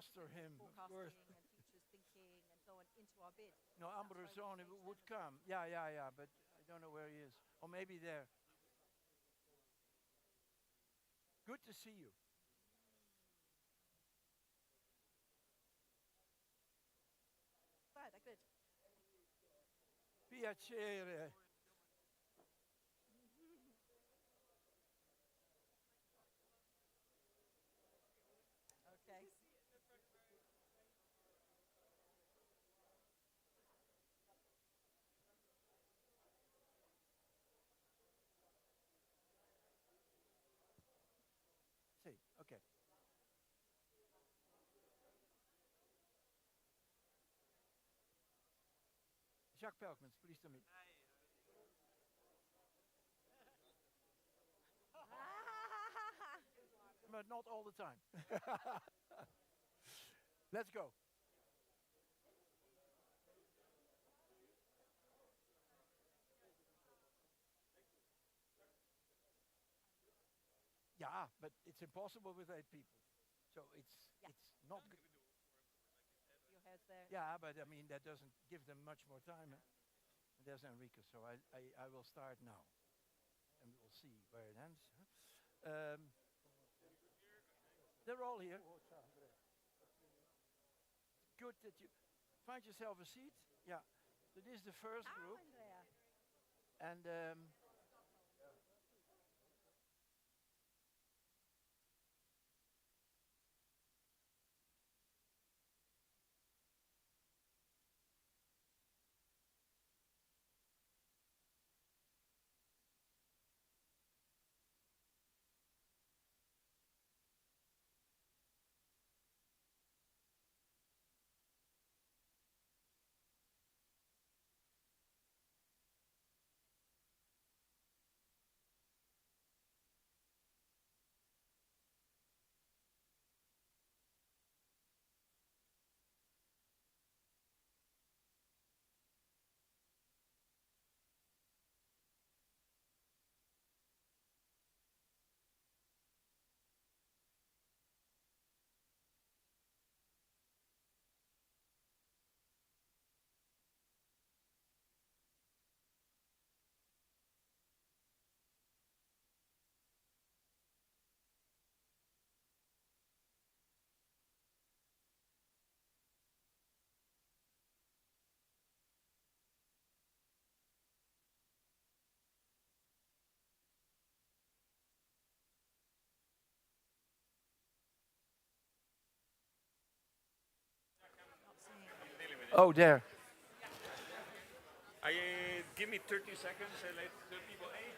foster him, of course. forecasting and futures thinking and so on into our bid. No, That's why we Ambrosone engage would them. come. Yeah, yeah, yeah, but I don't know where he is. Or maybe there. Good to see you. Guarda, good. Piacere. Okay. See, okay. Jacques Pelkmans, pleased to meet. But not all the time. Let's go. Yeah, but it's impossible with 8 people. So Yeah, it's not good. your hair's there. Yeah, but I mean that doesn't give them much more time. Eh? And there's Enrique, so I will start now, and we'll see where it ends. Huh? They're all here. Good that you find yourself a seat. Yeah. So this is the first Ciao, group, Andrea. and Not seeing. oh, there. Give me 30 seconds and let the people. Hey,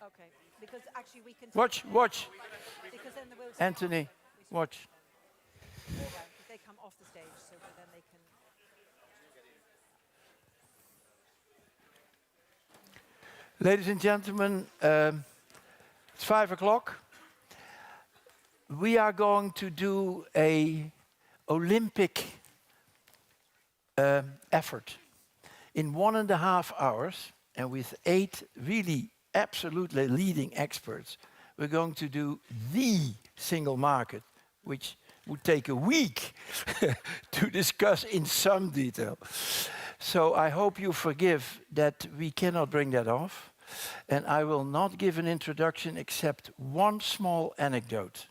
Okay. Because actually we can take Watch, them, watch, because then we'll swap Anthony. them. We swap Watch. them. Yeah, because they come off the stage, so then they can. Ladies and gentlemen, it's 5 o'clock. We are going to do a Olympic effort in 1.5 hours, and with 8 really absolutely leading experts. We're going to do the single market, which would take a week to discuss in some detail. So I hope you forgive that we cannot bring that off. And I will not give an introduction except one small anecdote.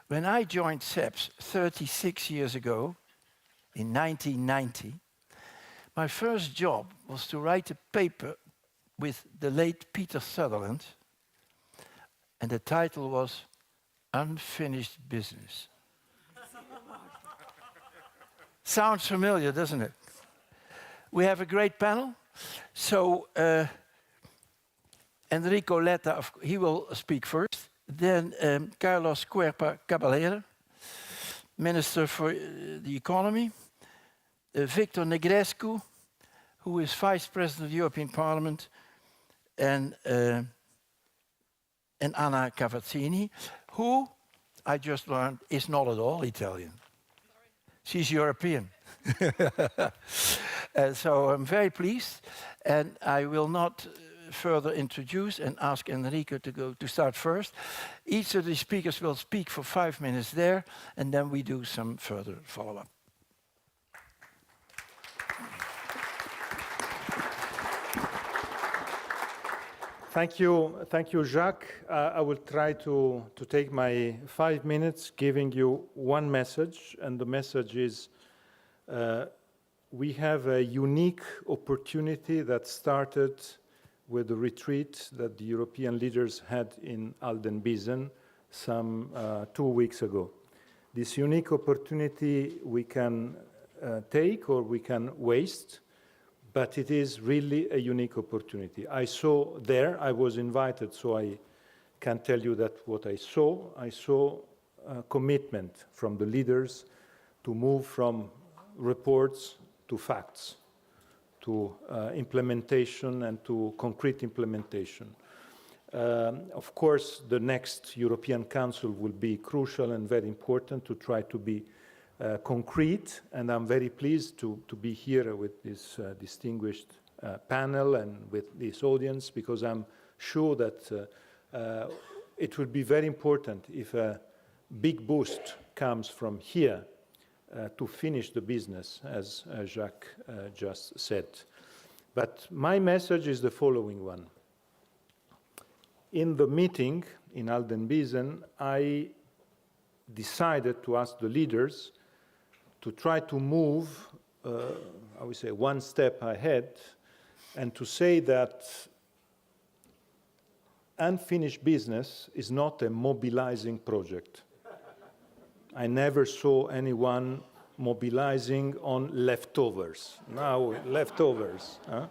When I joined CEPS 36 years ago, in 1990, my first job was to write a paper with the late Peter Sutherland, and the title was Unfinished Business. Sounds familiar, doesn't it? We have a great panel. So Enrico Letta, he will speak first. Then Carlos Cuerpa Caballero, Minister for the Economy. Victor Negrescu, who is Vice President of the European Parliament. And Anna Cavazzini, who, I just learned, is not at all Italian. She's European. So I'm very pleased, and I will not further introduce and ask Enrico to start first. Each of the speakers will speak for 5 minutes there, and then we do some further follow-up. Thank you, Jacques. I will try to take my 5 minutes giving you one message, and the message is we have a unique opportunity that started with the retreat that the European leaders had in Aldenbiesen some 2 weeks ago. This unique opportunity we can take or we can waste, but it is really a unique opportunity. I saw there, I was invited, so I can tell you that what I saw commitment from the leaders to move from reports to facts, to implementation and to concrete implementation. Of course, the next European Council will be crucial and very important to try to be concrete, and I'm very pleased to be here with this distinguished panel and with this audience, because I'm sure that it will be very important if a big boost comes from here to finish the business, as Jacques just said. But my message is the following one. In the meeting in Aldenbiesen, I decided to ask the leaders to try to move, I would say, one step ahead, and to say that unfinished business is not a mobilizing project. I never saw anyone mobilizing on leftovers. Now, leftovers. Huh?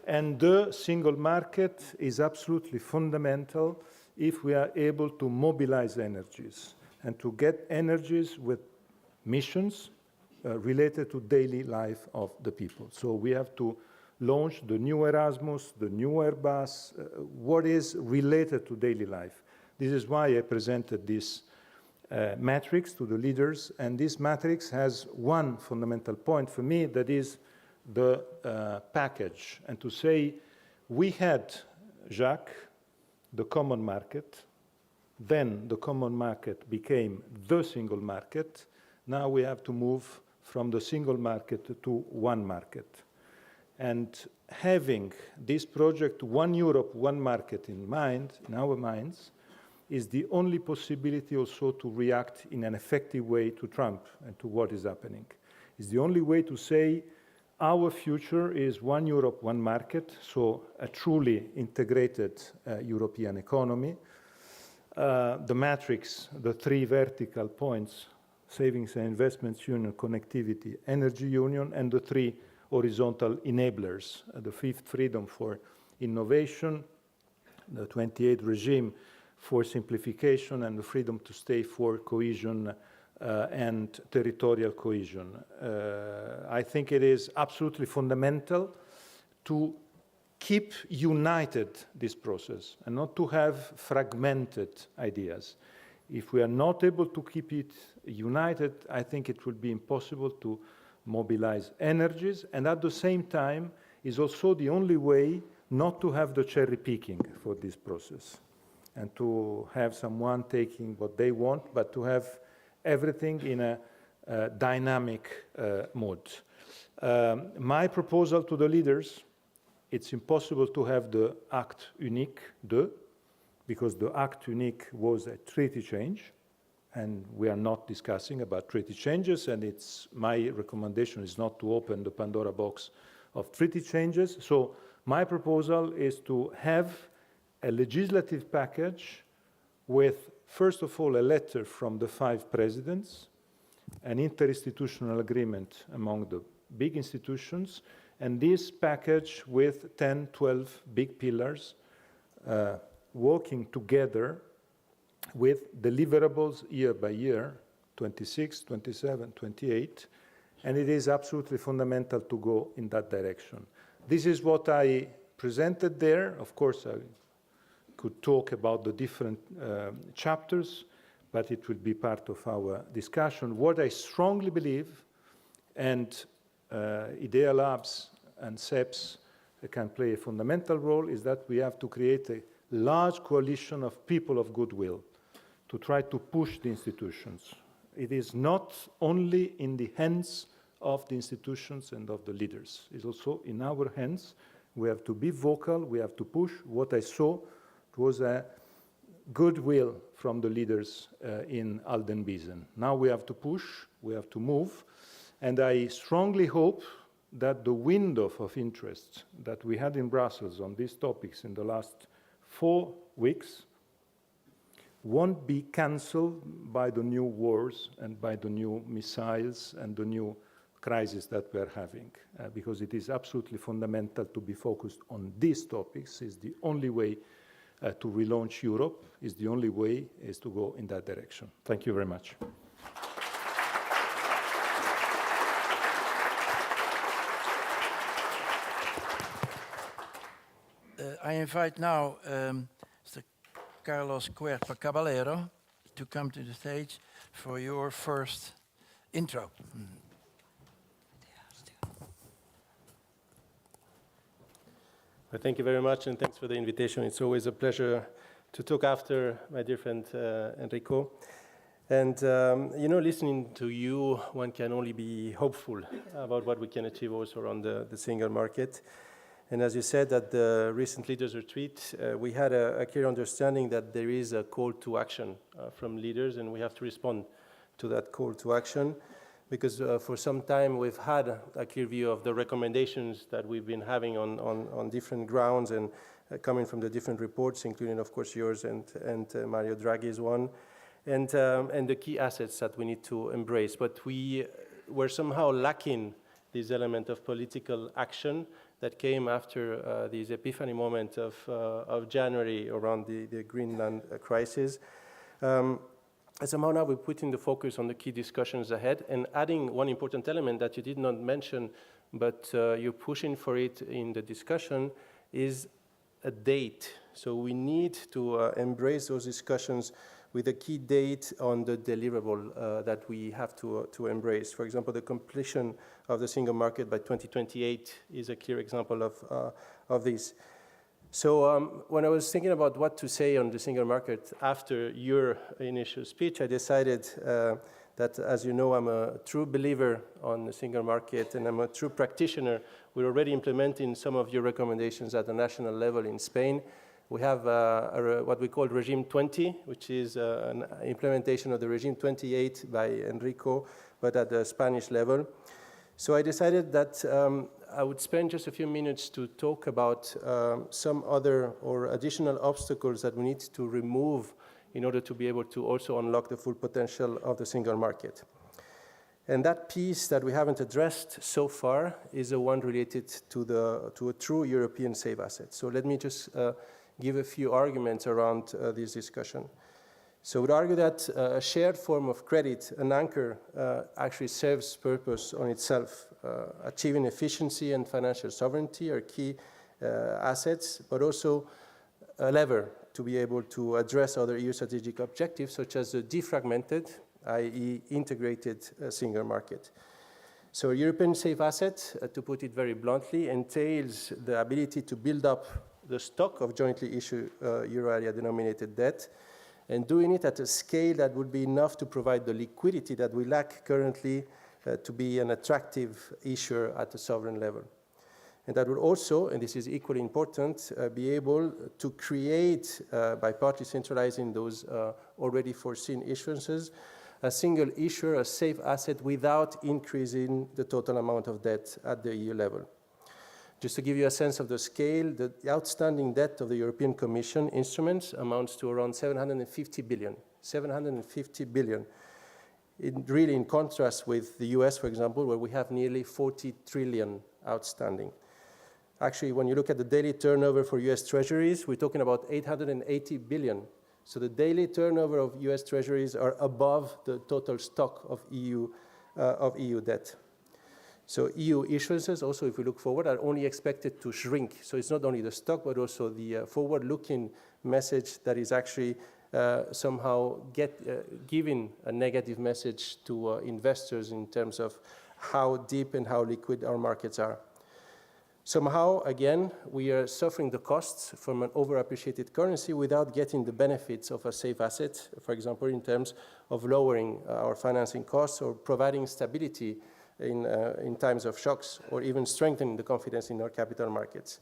And the single market is absolutely fundamental if we are able to mobilize energies and to get energies with missions related to daily life of the people. So we have to launch the new Erasmus, the new Airbus, what is related to daily life. This is why I presented this matrix to the leaders, and this matrix has one fundamental point for me, that is the package. And to say, we had, Jacques, the common market, then the common market became the single market. Now we have to move from the single market to one market. And having this project, One Europe, One Market in mind, in our minds, is the only possibility also to react in an effective way to Trump and to what is happening. It's the only way to say our future is One Europe, One Market, so a truly integrated European economy. The matrix, the 3 vertical points, savings and investments union, connectivity, energy union, and the 3 horizontal enablers, the 5th freedom for innovation, the 28th regime for simplification, and the freedom to stay for cohesion and territorial cohesion. I think it is absolutely fundamental to keep united this process and not to have fragmented ideas. If we are not able to keep it united, I think it will be impossible to mobilize energies, and at the same time is also the only way not to have the cherry picking for this process and to have someone taking what they want, but to have everything in a dynamic mode. My proposal to the leaders, it's impossible to have the acte unique, because the acte unique was a treaty change, and we are not discussing about treaty changes, and my recommendation is not to open the Pandora box of treaty changes. So my proposal is to have a legislative package with, first of all, a letter from the 5 presidents, an interinstitutional agreement among the big institutions, and this package with 10, 12 big pillars working together with deliverables year by year, 26, 27, 28, and it is absolutely fundamental to go in that direction. This is what I presented there. Of course, I could talk about the different chapters, but it will be part of our discussion. What I strongly believe, and IDEA Labs and CEPS can play a fundamental role is that we have to create a large coalition of people of goodwill to try to push the institutions. It is not only in the hands of the institutions and of the leaders. It's also in our hands. We have to be vocal, we have to push. What I saw was a goodwill from the leaders in Aldenbiesen. Now we have to push, we have to move, and I strongly hope that the window of interest that we had in Brussels on these topics in the last 4 weeks won't be cancelled by the new wars and by the new missiles and the new crisis that we're having, because it is absolutely fundamental to be focused on these topics. Is the only way to relaunch Europe, is the only way is to go in that direction. Thank you very much. I invite now Mr. Carlos Cuerpa Caballero to come to the stage for your first intro. Well, thank you very much, and thanks for the invitation. It's always a pleasure to talk after my dear friend Enrico. And, you know, listening to you, one can only be hopeful about what we can achieve also around the single market. And as you said at the recent leaders retreat, we had a clear understanding that there is a call to action from leaders, and we have to respond to that call to action. Because for some time we've had a clear view of the recommendations that we've been having on different grounds and coming from the different reports, including, of course, yours and Mario Draghi's one, and the key assets that we need to embrace. But we were somehow lacking this element of political action that came after this epiphany moment of January around the Greenland crisis. And somehow now we're putting the focus on the key discussions ahead and adding one important element that you did not mention, but you're pushing for it in the discussion, is a date. So we need to embrace those discussions with a key date on the deliverable that we have to embrace. For example, the completion of the single market by 2028 is a clear example of this. So when I was thinking about what to say on the single market after your initial speech, I decided that, as you know, I'm a true believer on the single market and I'm a true practitioner. We're already implementing some of your recommendations at the national level in Spain. We have what we call Regime 20, which is an implementation of the Regime 28 by Enrico, but at the Spanish level. So I decided that I would spend just a few minutes to talk about some other or additional obstacles that we need to remove in order to be able to also unlock the full potential of the single market. And that piece that we haven't addressed so far is the one related to a true European safe asset. So let me just give a few arguments around this discussion. So I would argue that a shared form of credit, an anchor, actually serves purpose on itself. Achieving efficiency and financial sovereignty are key assets, but also a lever to be able to address other EU strategic objectives, such as the defragmented, i.e. integrated single market. So a European safe asset, to put it very bluntly, entails the ability to build up the stock of jointly issued euro area denominated debt, and doing it at a scale that would be enough to provide the liquidity that we lack currently to be an attractive issuer at the sovereign level. And that would also, and this is equally important, be able to create, by partly centralizing those already foreseen issuances, a single issuer, a safe asset without increasing the total amount of debt at the EU level. Just to give you a sense of the scale, the outstanding debt of the European Commission instruments amounts to around 750 billion. 750 billion. Really in contrast with the US, for example, where we have nearly 40 trillion outstanding. Actually, when you look at the daily turnover for US Treasuries, we're talking about 880 billion. So the daily turnover of US Treasuries are above the total stock of EU debt. So EU issuances, also if we look forward, are only expected to shrink. So it's not only the stock, but also the forward-looking message that is actually somehow giving a negative message to investors in terms of how deep and how liquid our markets are. Somehow, again, we are suffering the costs from an overappreciated currency without getting the benefits of a safe asset, for example, in terms of lowering our financing costs or providing stability in times of shocks, or even strengthening the confidence in our capital markets.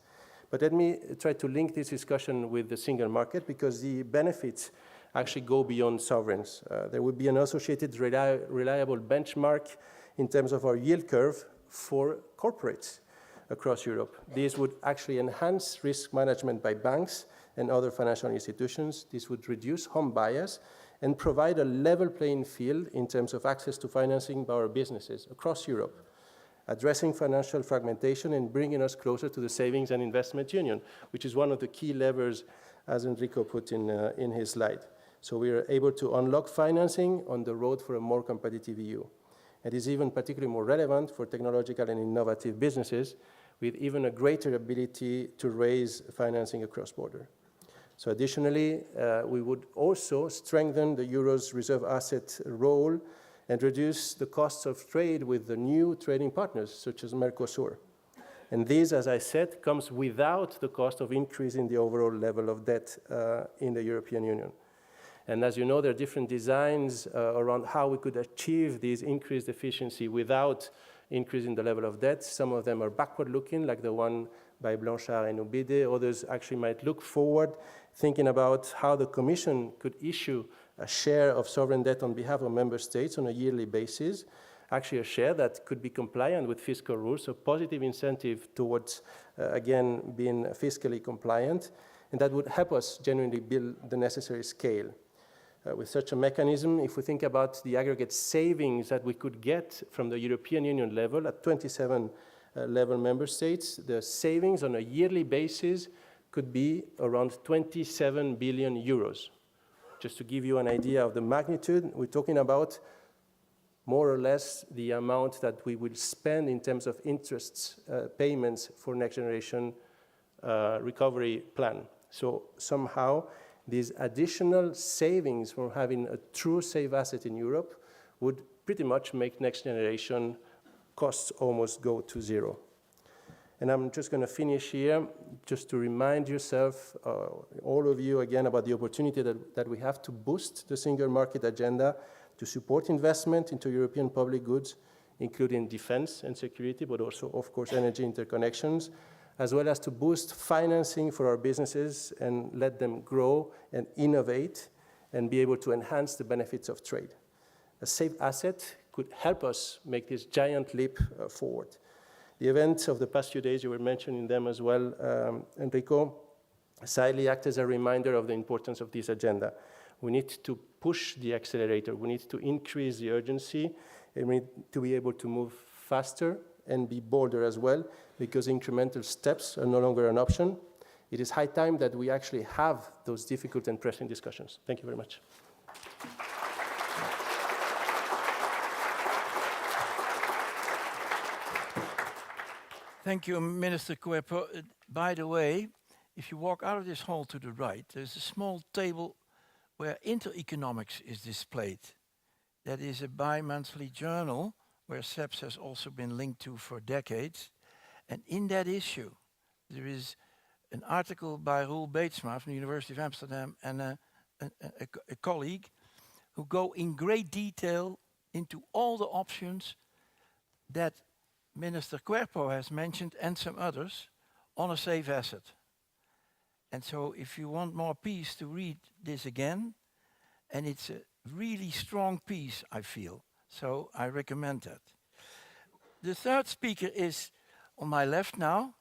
But let me try to link this discussion with the single market, because the benefits actually go beyond sovereigns. There would be an associated reliable benchmark in terms of our yield curve for corporates across Europe. These would actually enhance risk management by banks and other financial institutions. This would reduce home bias and provide a level playing field in terms of access to financing by our businesses across Europe, addressing financial fragmentation and bringing us closer to the savings and investment union, which is one of the key levers, as Enrico put in his slide. So we are able to unlock financing on the road for a more competitive EU. It is even particularly more relevant for technological and innovative businesses, with even a greater ability to raise financing across border. So additionally, we would also strengthen the Euro's reserve asset role and reduce the costs of trade with the new trading partners, such as Mercosur. And this, as I said, comes without the cost of increasing the overall level of debt in the European Union. And as you know, there are different designs around how we could achieve this increased efficiency without increasing the level of debt. Some of them are backward-looking, like the one by Blanchard and Ubide. Others actually might look forward, thinking about how the Commission could issue a share of sovereign debt on behalf of member states on a yearly basis, actually a share that could be compliant with fiscal rules, so positive incentive towards, again, being fiscally compliant, and that would help us genuinely build the necessary scale. With such a mechanism, if we think about the aggregate savings that we could get from the European Union level at 27 level member states, the savings on a yearly basis could be around 27 billion euros. Just to give you an idea of the magnitude, we're talking about more or less the amount that we will spend in terms of interests payments for next generation recovery plan. So somehow, these additional savings from having a true safe asset in Europe would pretty much make next generation costs almost go to zero. And I'm just going to finish here just to remind yourself, all of you again, about the opportunity that we have to boost the single market agenda to support investment into European public goods, including defense and security, but also, of course, energy interconnections, as well as to boost financing for our businesses and let them grow and innovate and be able to enhance the benefits of trade. A safe asset could help us make this giant leap forward. The events of the past few days, you were mentioning them as well, Enrico, sadly act as a reminder of the importance of this agenda. We need to push the accelerator. We need to increase the urgency, and we need to be able to move faster and be bolder as well, because incremental steps are no longer an option. It is high time that we actually have those difficult and pressing discussions. Thank you very much. Thank you, Minister Cuerpo. By the way, if you walk out of this hall to the right, there's a small table where intereconomics is displayed. That is a bi-monthly journal where CEPS has also been linked to for decades. And in that issue, there is an article by Roel Beetsma from the University of Amsterdam and a colleague who go in great detail into all the options that Minister Cuerpo has mentioned and some others on a safe asset. And so if you want more peace to read this again, and it's a really strong piece, I feel. So I recommend that. The third speaker is on my left now,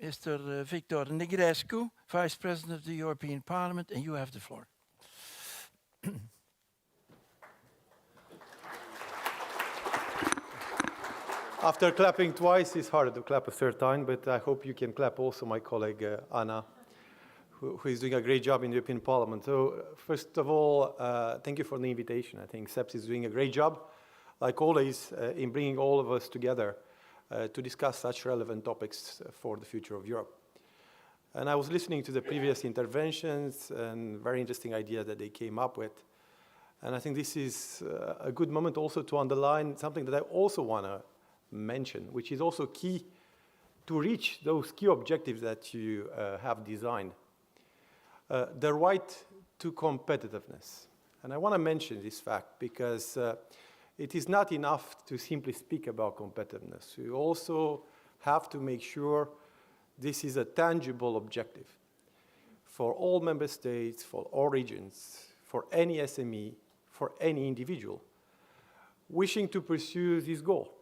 Mr. Victor Negrescu, Vice President of the European Parliament, and you have the floor. After clapping twice, it's harder to clap a third time, but I hope you can clap also my colleague, Anna, who is doing a great job in the European Parliament. So first of all, thank you for the invitation. I think CEPS is doing a great job, like always, in bringing all of us together to discuss such relevant topics for the future of Europe. And I was listening to the previous interventions and very interesting idea that they came up with. And I think this is a good moment also to underline something that I also want to mention, which is also key to reach those key objectives that you have designed. The right to competitiveness. And I want to mention this fact because it is not enough to simply speak about competitiveness. We also have to make sure this is a tangible objective for all member states, for all regions, for any SME, for any individual wishing to pursue this goal.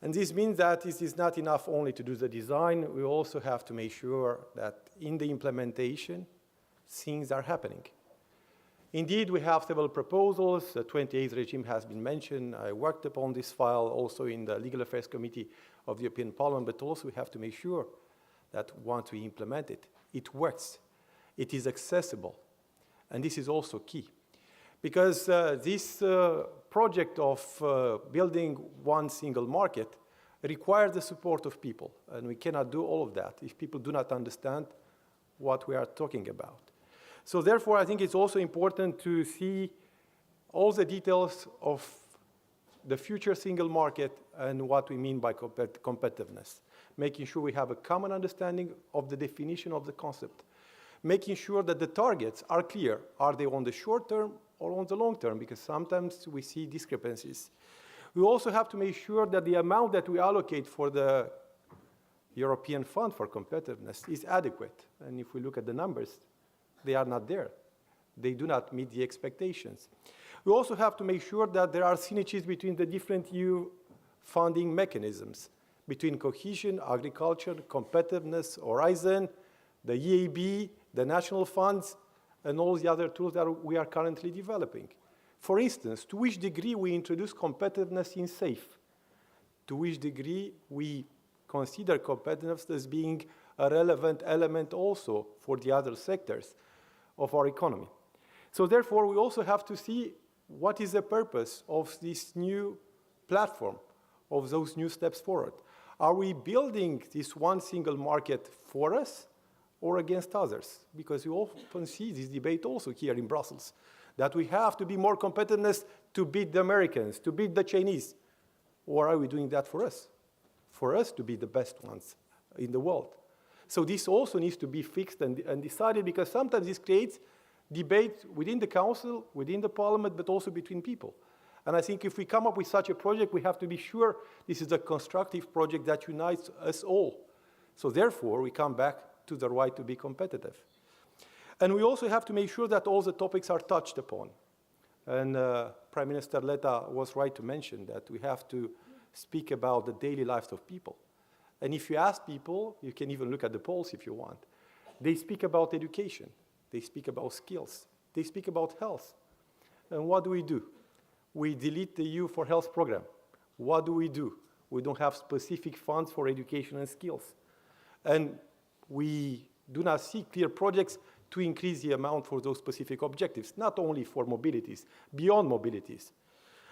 And this means that it is not enough only to do the design, we also have to make sure that in the implementation, things are happening. Indeed, we have several proposals. The 28th regime has been mentioned. I worked upon this file also in the Legal Affairs Committee of the European Parliament, but also we have to make sure that once we implement it, it works, it is accessible, and this is also key. Because this project of building one single market requires the support of people, and we cannot do all of that if people do not understand what we are talking about. So therefore, I think it's also important to see all the details of the future single market and what we mean by competitiveness, making sure we have a common understanding of the definition of the concept, making sure that the targets are clear. Are they on the short term or on the long term? Because sometimes we see discrepancies. We also have to make sure that the amount that we allocate for the European Fund for Competitiveness is adequate. And if we look at the numbers, they are not there. They do not meet the expectations. We also have to make sure that there are synergies between the different EU funding mechanisms, between cohesion, agriculture, competitiveness, Horizon, the EAB, the national funds, and all the other tools that we are currently developing. For instance, to which degree we introduce competitiveness in SAFE? To which degree we consider competitiveness as being a relevant element also for the other sectors of our economy? So therefore, we also have to see what is the purpose of this new platform, of those new steps forward. Are we building this one single market for us or against others? Because you often see this debate also here in Brussels, that we have to be more competitiveness to beat the Americans, to beat the Chinese. Or are we doing that for us to be the best ones in the world? So this also needs to be fixed and decided, because sometimes this creates debate within the Council, within the Parliament, but also between people. And I think if we come up with such a project, we have to be sure this is a constructive project that unites us all. So therefore, we come back to the right to be competitive. And we also have to make sure that all the topics are touched upon. And Prime Minister Letta was right to mention that we have to speak about the daily lives of people. And if you ask people, you can even look at the polls if you want, they speak about education, they speak about skills, they speak about health. And what do? We delete the EU for Health program. What do? We don't have specific funds for education and skills. And we do not see clear projects to increase the amount for those specific objectives, not only for mobilities, beyond mobilities.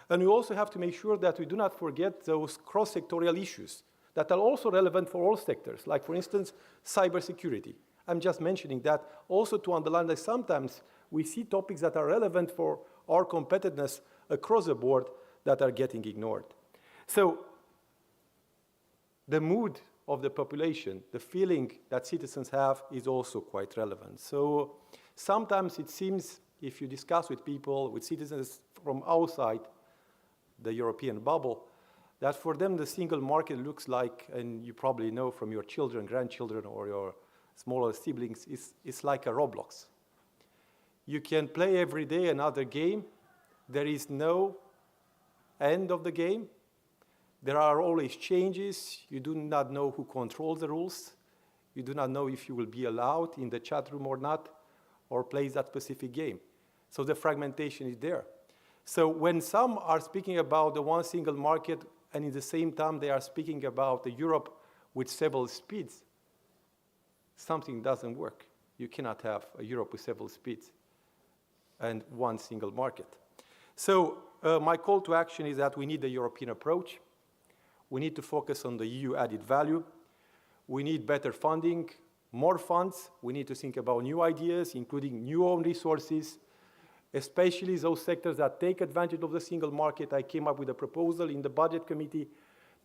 And we also have to make sure that we do not forget those cross-sectorial issues that are also relevant for all sectors, like, for instance, cybersecurity. I'm just mentioning that also to underline that sometimes we see topics that are relevant for our competitiveness across the board that are getting ignored. So the mood of the population, the feeling that citizens have, is also quite relevant. So sometimes it seems, if you discuss with people, with citizens from outside the European bubble, that for them the single market looks like, and you probably know from your children, grandchildren, or your smaller siblings, it's like a Roblox. You can play every day another game. There is no end of the game. There are always changes. You do not know who controls the rules. You do not know if you will be allowed in the chat room or not, or play that specific game. So the fragmentation is there. So when some are speaking about the one single market, and at the same time they are speaking about a Europe with several speeds, something doesn't work. You cannot have a Europe with several speeds and one single market. So my call to action is that we need a European approach. We need to focus on the EU added value. We need better funding, more funds. We need to think about new ideas, including new own resources, especially those sectors that take advantage of the single market. I came up with a proposal in the Budget Committee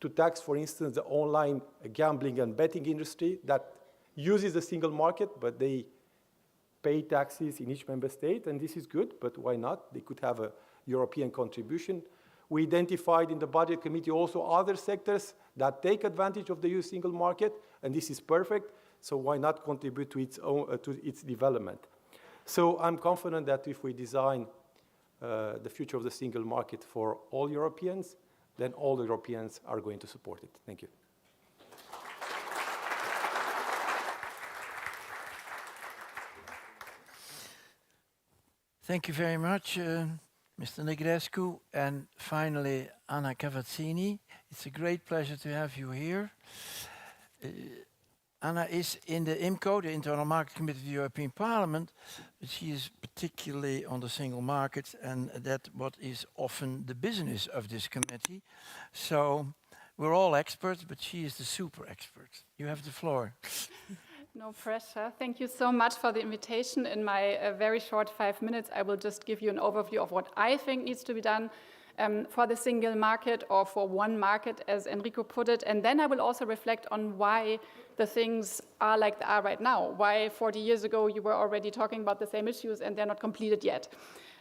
to tax, for instance, the online gambling and betting industry that uses the single market, but they pay taxes in each member state, and this is good, but why not? They could have a European contribution. We identified in the budget committee also other sectors that take advantage of the EU single market, and this is perfect, so why not contribute to its development? So I'm confident that if we design the future of the single market for all Europeans, then all Europeans are going to support it. Thank you. Thank you very much, Mr. Negrescu. And finally, Anna Cavazzini. It's a great pleasure to have you here. Anna is in the IMCO, the Internal Market Committee of the European Parliament, but she is particularly on the single market, and that what is often the business of this committee. So we're all experts, but she is the super expert. You have the floor. No pressure. Thank you so much for the invitation. In my very short 5 minutes, I will just give you an overview of what I think needs to be done for the single market, or for one market, as Enrico put it. And then I will also reflect on why the things are like they are right now. Why 40 years ago you were already talking about the same issues and they're not completed yet.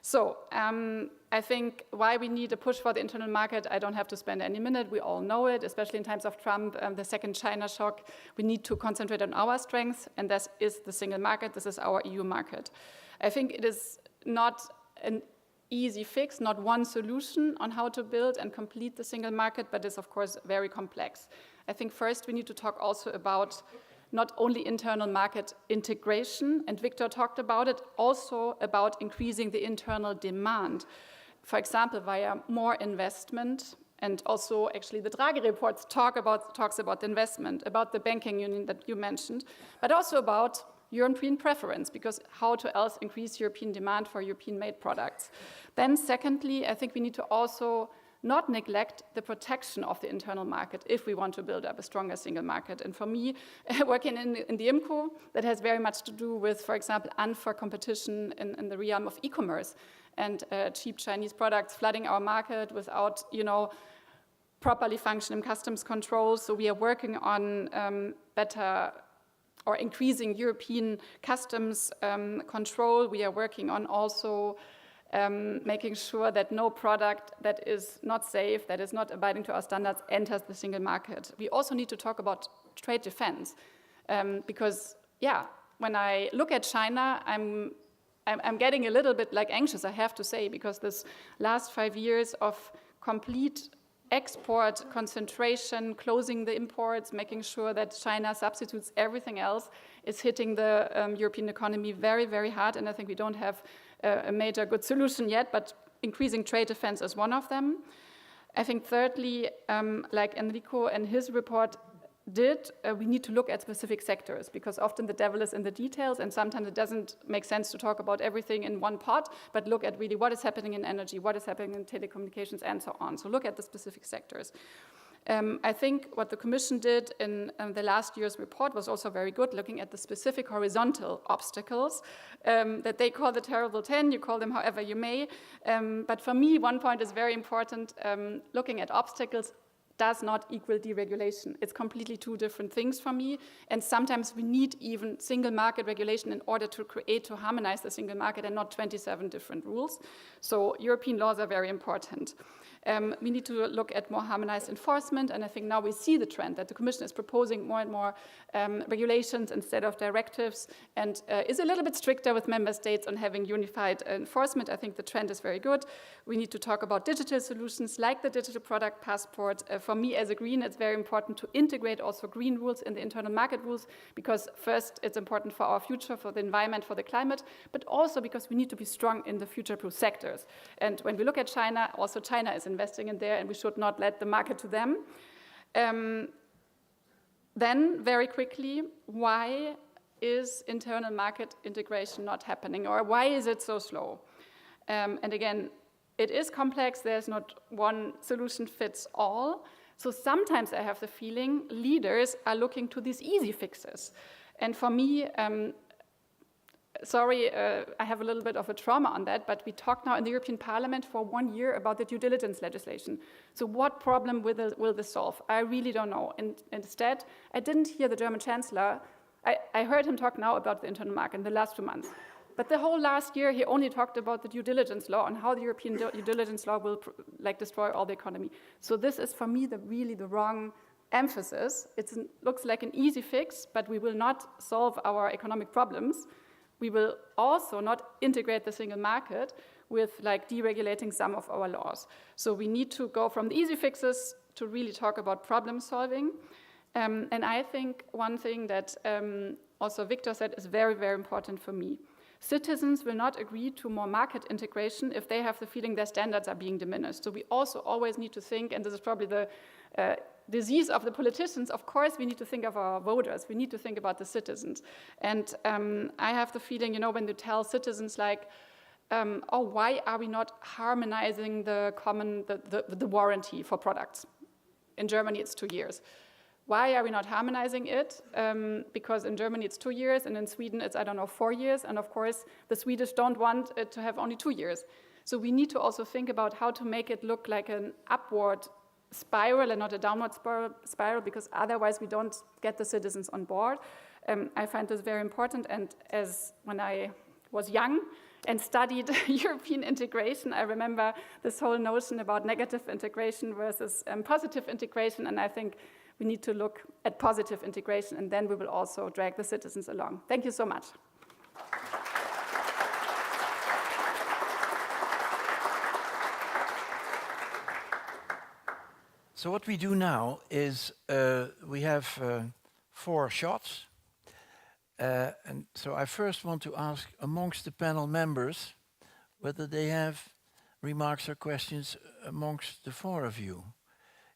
So I think why we need a push for the internal market, I don't have to spend any minute. We all know it, especially in times of Trump, the second China shock. We need to concentrate on our strengths, and this is the single market. This is our EU market. I think it is not an easy fix, not one solution on how to build and complete the single market, but it's of course very complex. I think first we need to talk also about not only internal market integration, and Victor talked about it, also about increasing the internal demand. For example, via more investment, and also actually the Draghi reports talks about investment, about the banking union that you mentioned, but also about European preference, because how to else increase European demand for European-made products. Then secondly, I think we need to also not neglect the protection of the internal market if we want to build up a stronger single market. And for me, working in the IMCO, that has very much to do with, for example, unfair competition in the realm of e-commerce and cheap Chinese products flooding our market without, properly functioning customs controls. So we are working on better or increasing European customs control. We are working on also making sure that no product that is not safe, that is not abiding to our standards, enters the single market. We also need to talk about trade defense, because, when I look at China, I'm getting a little bit anxious, I have to say, because this last 5 years of complete export concentration, closing the imports, making sure that China substitutes everything else, is hitting the European economy very, very hard, and I think we don't have a major good solution yet, but increasing trade defense is one of them. I think thirdly, like Enrico and his report did, we need to look at specific sectors, because often the devil is in the details, and sometimes it doesn't make sense to talk about everything in one pot, but look at really what is happening in energy, what is happening in telecommunications, and so on. So look at the specific sectors. I think what the Commission did in the last year's report was also very good, looking at the specific horizontal obstacles that they call the terrible 10, you call them however you may. But for me, one point is very important. Looking at obstacles does not equal deregulation. It's completely two different things for me, and sometimes we need even single market regulation in order to harmonize the single market, and not 27 different rules. So European laws are very important. We need to look at more harmonized enforcement, and I think now we see the trend that the Commission is proposing more and more regulations instead of directives, and is a little bit stricter with member states on having unified enforcement. I think the trend is very good. We need to talk about digital solutions like the digital product passport. For me as a green, it's very important to integrate also green rules in the internal market rules, because first it's important for our future, for the environment, for the climate, but also because we need to be strong in the future-proof sectors. And when we look at China, also China is investing in there, and we should not let the market to them. Then, very quickly, why is internal market integration not happening, or why is it so slow? And again, it is complex. There's not one solution fits all. So sometimes I have the feeling leaders are looking to these easy fixes. And for me, sorry, I have a little bit of a trauma on that, but we talked now in the European Parliament for 1 year about the due diligence legislation. So what problem will this solve? I really don't know. And instead, I didn't hear the German Chancellor. I heard him talk now about the internal market in the last 2 months. But the whole last year, he only talked about the due diligence law and how the European due diligence law will destroy all the economy. So this is, for me, really the wrong emphasis. It looks like an easy fix, but we will not solve our economic problems. We will also not integrate the single market with deregulating some of our laws. So we need to go from the easy fixes to really talk about problem solving. And I think one thing that also Victor said is very, very important for me. Citizens will not agree to more market integration if they have the feeling their standards are being diminished. So we also always need to think, and this is probably the disease of the politicians, of course we need to think of our voters, we need to think about the citizens. And I have the feeling, when you tell citizens oh, why are we not harmonizing the warranty for products? In Germany it's 2 years. Why are we not harmonizing it? Because in Germany it's 2 years, and in Sweden it's, 4 years. And of course, the Swedish don't want it to have only 2 years. So we need to also think about how to make it look like an upward spiral and not a downward spiral, because otherwise we don't get the citizens on board. I find this very important. And when I was young and studied European integration, I remember this whole notion about negative integration versus positive integration. And I think we need to look at positive integration, and then we will also drag the citizens along. Thank you so much. So what we do now is we have 4 shots. And so I first want to ask amongst the panel members whether they have remarks or questions amongst the 4 of you.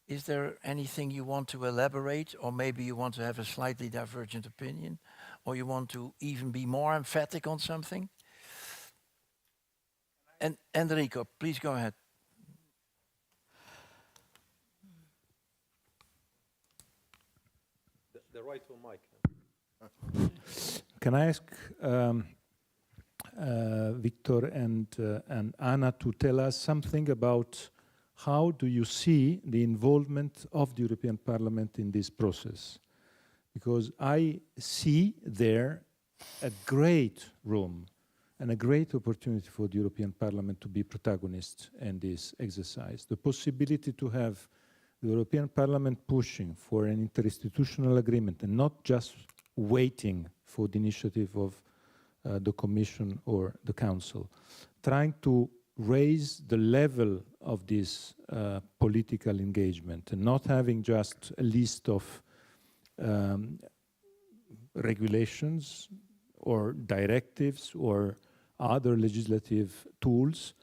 Is there anything you want to elaborate, or maybe you want to have a slightly divergent opinion, or you want to even be more emphatic on something? And Enrico, please go ahead. The right one, mic. Can I ask Victor and Anna to tell us something about how do you see the involvement of the European Parliament in this process? Because I see there a great room and a great opportunity for the European Parliament to be protagonist in this exercise. The possibility to have the European Parliament pushing for an interinstitutional agreement and not just waiting for the initiative of the Commission or the Council, trying to raise the level of this political engagement and not having just a list of regulations or directives or other legislative tools.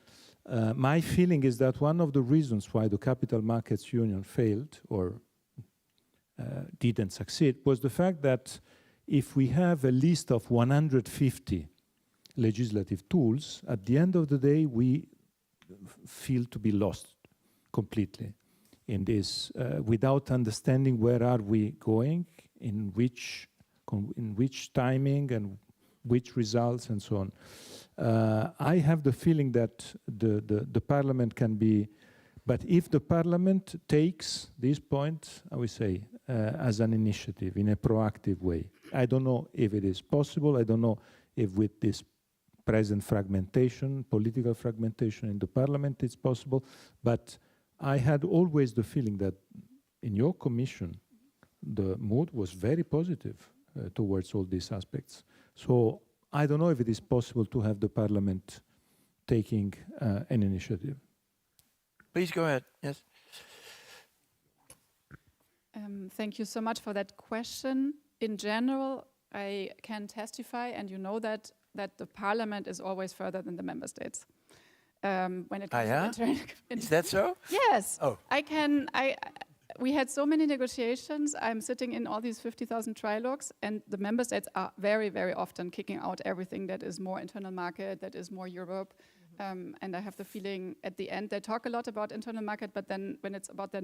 My feeling is that one of the reasons why the Capital Markets Union failed or didn't succeed was the fact that if we have a list of 150 legislative tools, at the end of the day, we feel to be lost completely in this, without understanding where are we going, in which timing and which results and so on. I have the feeling that the Parliament can be, but if the Parliament takes this point, I would say, as an initiative in a proactive way. I don't know if it is possible. I don't know if with this present fragmentation, political fragmentation in the Parliament, it's possible. But I had always the feeling that in your Commission, the mood was very positive towards all these aspects. So I don't know if it is possible to have the Parliament taking an initiative. Please go ahead. Yes. Thank you so much for that question. In general, I can testify, and you know that the Parliament is always further than the member states. When it comes to Is that so? Yes. Oh. We had so many negotiations. I'm sitting in all these 50,000 trilogues, and the member states are very, very often kicking out everything that is more internal market, that is more Europe. And I have the feeling at the end they talk a lot about internal market, but then when it's about their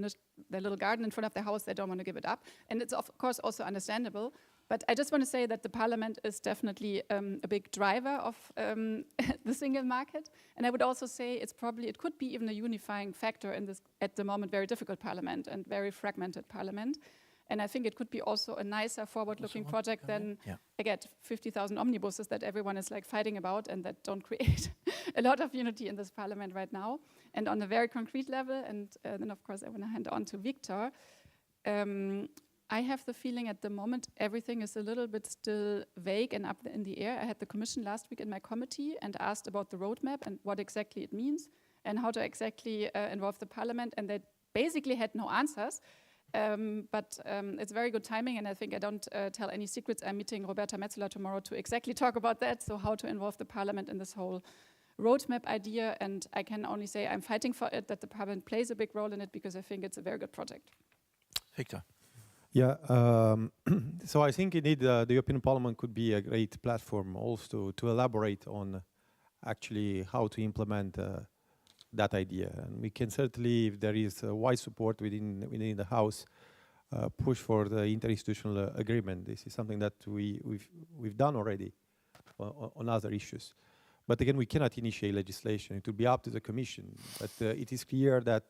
little garden in front of their house, they don't want to give it up. And it's of course also understandable. But I just want to say that the Parliament is definitely a big driver of the single market. And I would also say it could be even a unifying factor in this, at the moment, very difficult Parliament and very fragmented Parliament. And I think it could be also a nicer forward-looking project than, again, 50,000 omnibuses that everyone is like fighting about and that don't create a lot of unity in this Parliament right now. And on a very concrete level, and then of course I want to hand on to Victor, I have the feeling at the moment everything is a little bit still vague and up in the air. I had the Commission last week in my committee and asked about the roadmap and what exactly it means and how to exactly involve the Parliament, and they basically had no answers. But it's very good timing, and I think I don't tell any secrets. I'm meeting Roberta Metsola tomorrow to exactly talk about that, so how to involve the Parliament in this whole roadmap idea, and I can only say I'm fighting for it, that the Parliament plays a big role in it, because I think it's a very good project. Victor. Yeah, so I think indeed the European Parliament could be a great platform also to elaborate on actually how to implement that idea. And we can certainly, if there is wide support within the House, push for the interinstitutional agreement. This is something that we've done already on other issues. But again, we cannot initiate legislation. It will be up to the Commission. But it is clear that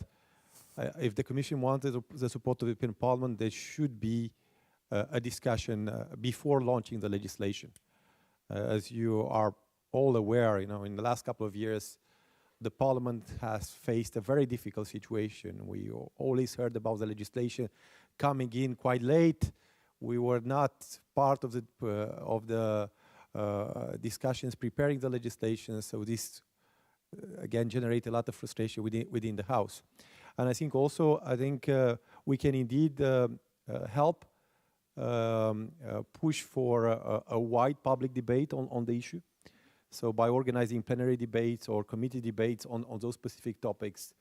if the Commission wanted the support of the European Parliament, there should be a discussion before launching the legislation. As you are all aware, in the last couple of years, the Parliament has faced a very difficult situation. We always heard about the legislation coming in quite late. We were not part of the discussions preparing the legislation, so this again generated a lot of frustration within the House. And I think also, we can indeed help push for a wide public debate on the issue. So by organizing plenary debates or committee debates on those specific topics,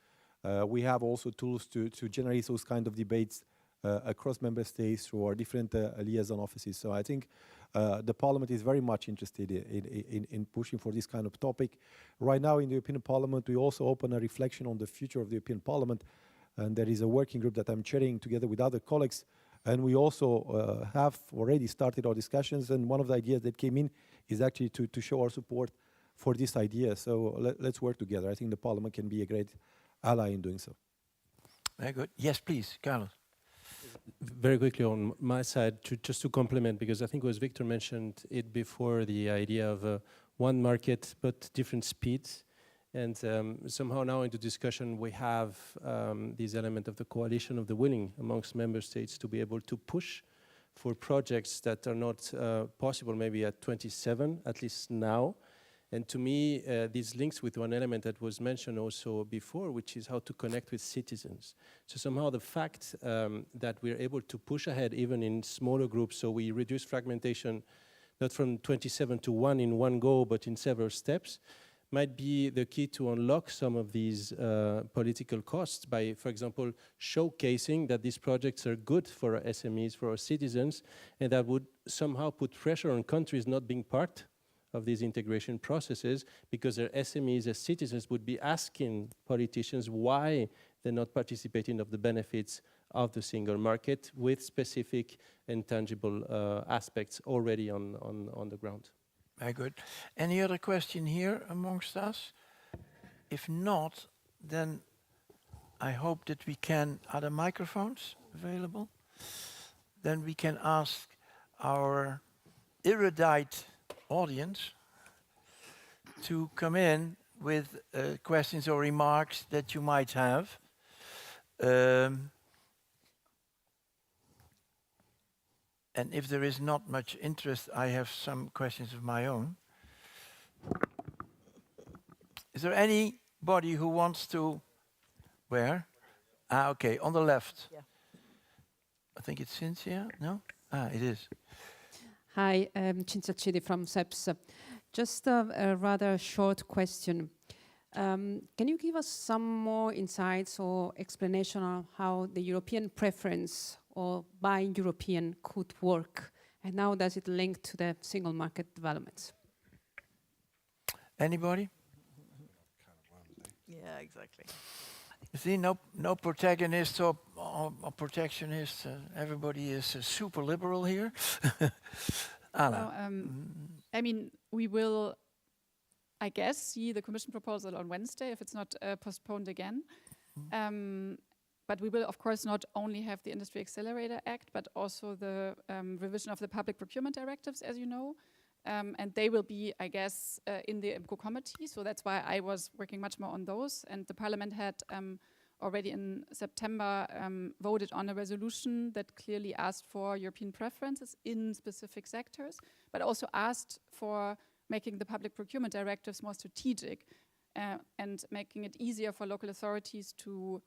we have also tools to generate those kind of debates across member states through our different liaison offices. So I think the Parliament is very much interested in pushing for this kind of topic. Right now in the European Parliament, we also open a reflection on the future of the European Parliament, and there is a working group that I'm chairing together with other colleagues, and we also have already started our discussions, and one of the ideas that came in is actually to show our support for this idea. So let's work together. I think the Parliament can be a great ally in doing so. Very good. Yes, please, Carlos. Very quickly on my side, just to complement, because I think as Victor mentioned it before, the idea of one market but different speeds. And somehow now in the discussion we have this element of the coalition of the willing amongst member states to be able to push for projects that are not possible maybe at 27, at least now. And to me, this links with one element that was mentioned also before, which is how to connect with citizens. So somehow the fact that we're able to push ahead even in smaller groups, so we reduce fragmentation not from 27 to 1 in one go, but in several steps, might be the key to unlock some of these political costs by, for example, showcasing that these projects are good for our SMEs, for our citizens, and that would somehow put pressure on countries not being part of these integration processes, because their SMEs as citizens would be asking politicians why they're not participating of the benefits of the single market with specific and tangible aspects already on the ground. Very good. Any other question here amongst us? If not, then I hope that we can... Are there microphones available? Then we can ask our erudite audience to come in with questions or remarks that you might have. And if there is not much interest, I have some questions of my own. Is there anybody who wants to... Where? Okay, on the left. Yeah. I think it's Cynthia, no? It is. Hi, Cinzia Cedi from CEPS. Just a rather short question. Can you give us some more insights or explanation on how the European preference or buying European could work, and how does it link to the single market developments? Anybody? Yeah, exactly. You see, no protagonists or protectionists. Everybody is super liberal here. Anna. No, I mean, we will, I guess, see the Commission proposal on Wednesday if it's not postponed again. But we will, of course, not only have the Industry Accelerator Act, but also the revision of the public procurement directives, as you know. And they will be, I guess, in the IMCO committee. So that's why I was working much more on those. And the Parliament had already in September voted on a resolution that clearly asked for European preferences in specific sectors, but also asked for making the public procurement directives more strategic and making it easier for local authorities to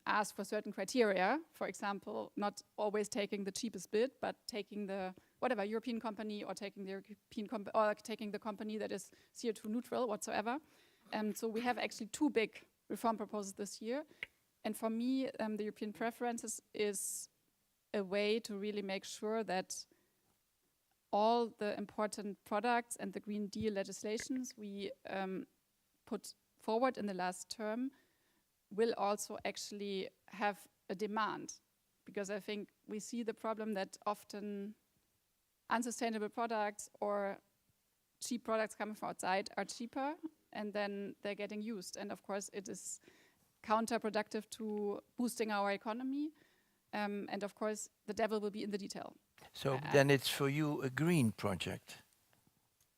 ask for certain criteria. For example, not always taking the cheapest bid, but taking the whatever European company or taking the taking the company that is CO2 neutral whatsoever. So we have actually two big reform proposals this year. And for me, the European preferences is a way to really make sure that all the important products and the Green Deal legislations we put forward in the last term will also actually have a demand. Because I think we see the problem that often unsustainable products or cheap products coming from outside are cheaper and then they're getting used. And of course it is counterproductive to boosting our economy. And of course the devil will be in the detail. So then it's for you a green project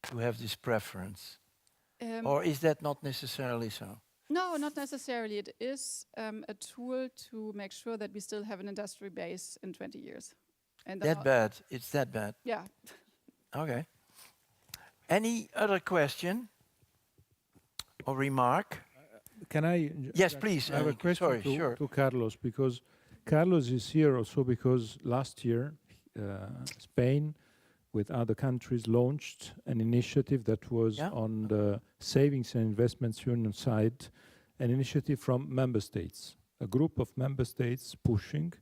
to have this preference. Or is that not necessarily so? No, not necessarily. It is a tool to make sure that we still have an industry base in 20 years. And that bad? It's that bad? Yeah. Okay. Any other question or remark? Can I? Yes, please. I have a question to Carlos, because Carlos is here also because last year Spain with other countries launched an initiative that was on the Savings and Investments Union side, an initiative from member states, a group of member states pushing.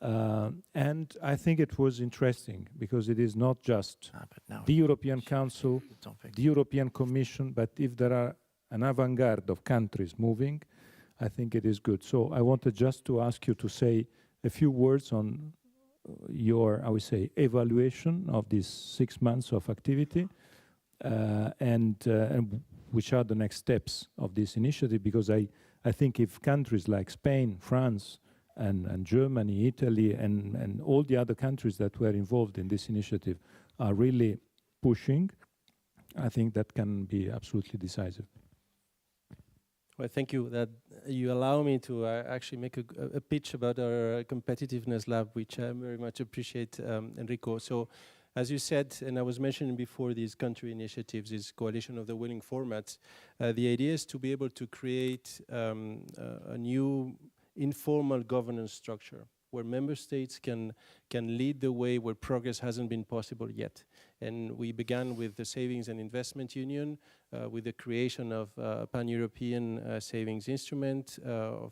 And I think it was interesting because it is not just the European Council, the European Commission, but if there are an avant-garde of countries moving, I think it is good. So I wanted just to ask you to say a few words on your, I would say, evaluation of these 6 months of activity and which are the next steps of this initiative, because I think if countries like Spain, France, and Germany, Italy, and all the other countries that were involved in this initiative are really pushing, I think that can be absolutely decisive. Well, thank you that you allow me to actually make a pitch about our competitiveness lab, which I very much appreciate, Enrico. So, as you said, and I was mentioning before, these country initiatives, this coalition of the willing formats, the idea is to be able to create a new informal governance structure where member states can lead the way where progress hasn't been possible yet. And we began with the Savings and Investment Union, with the creation of a pan-European savings instrument,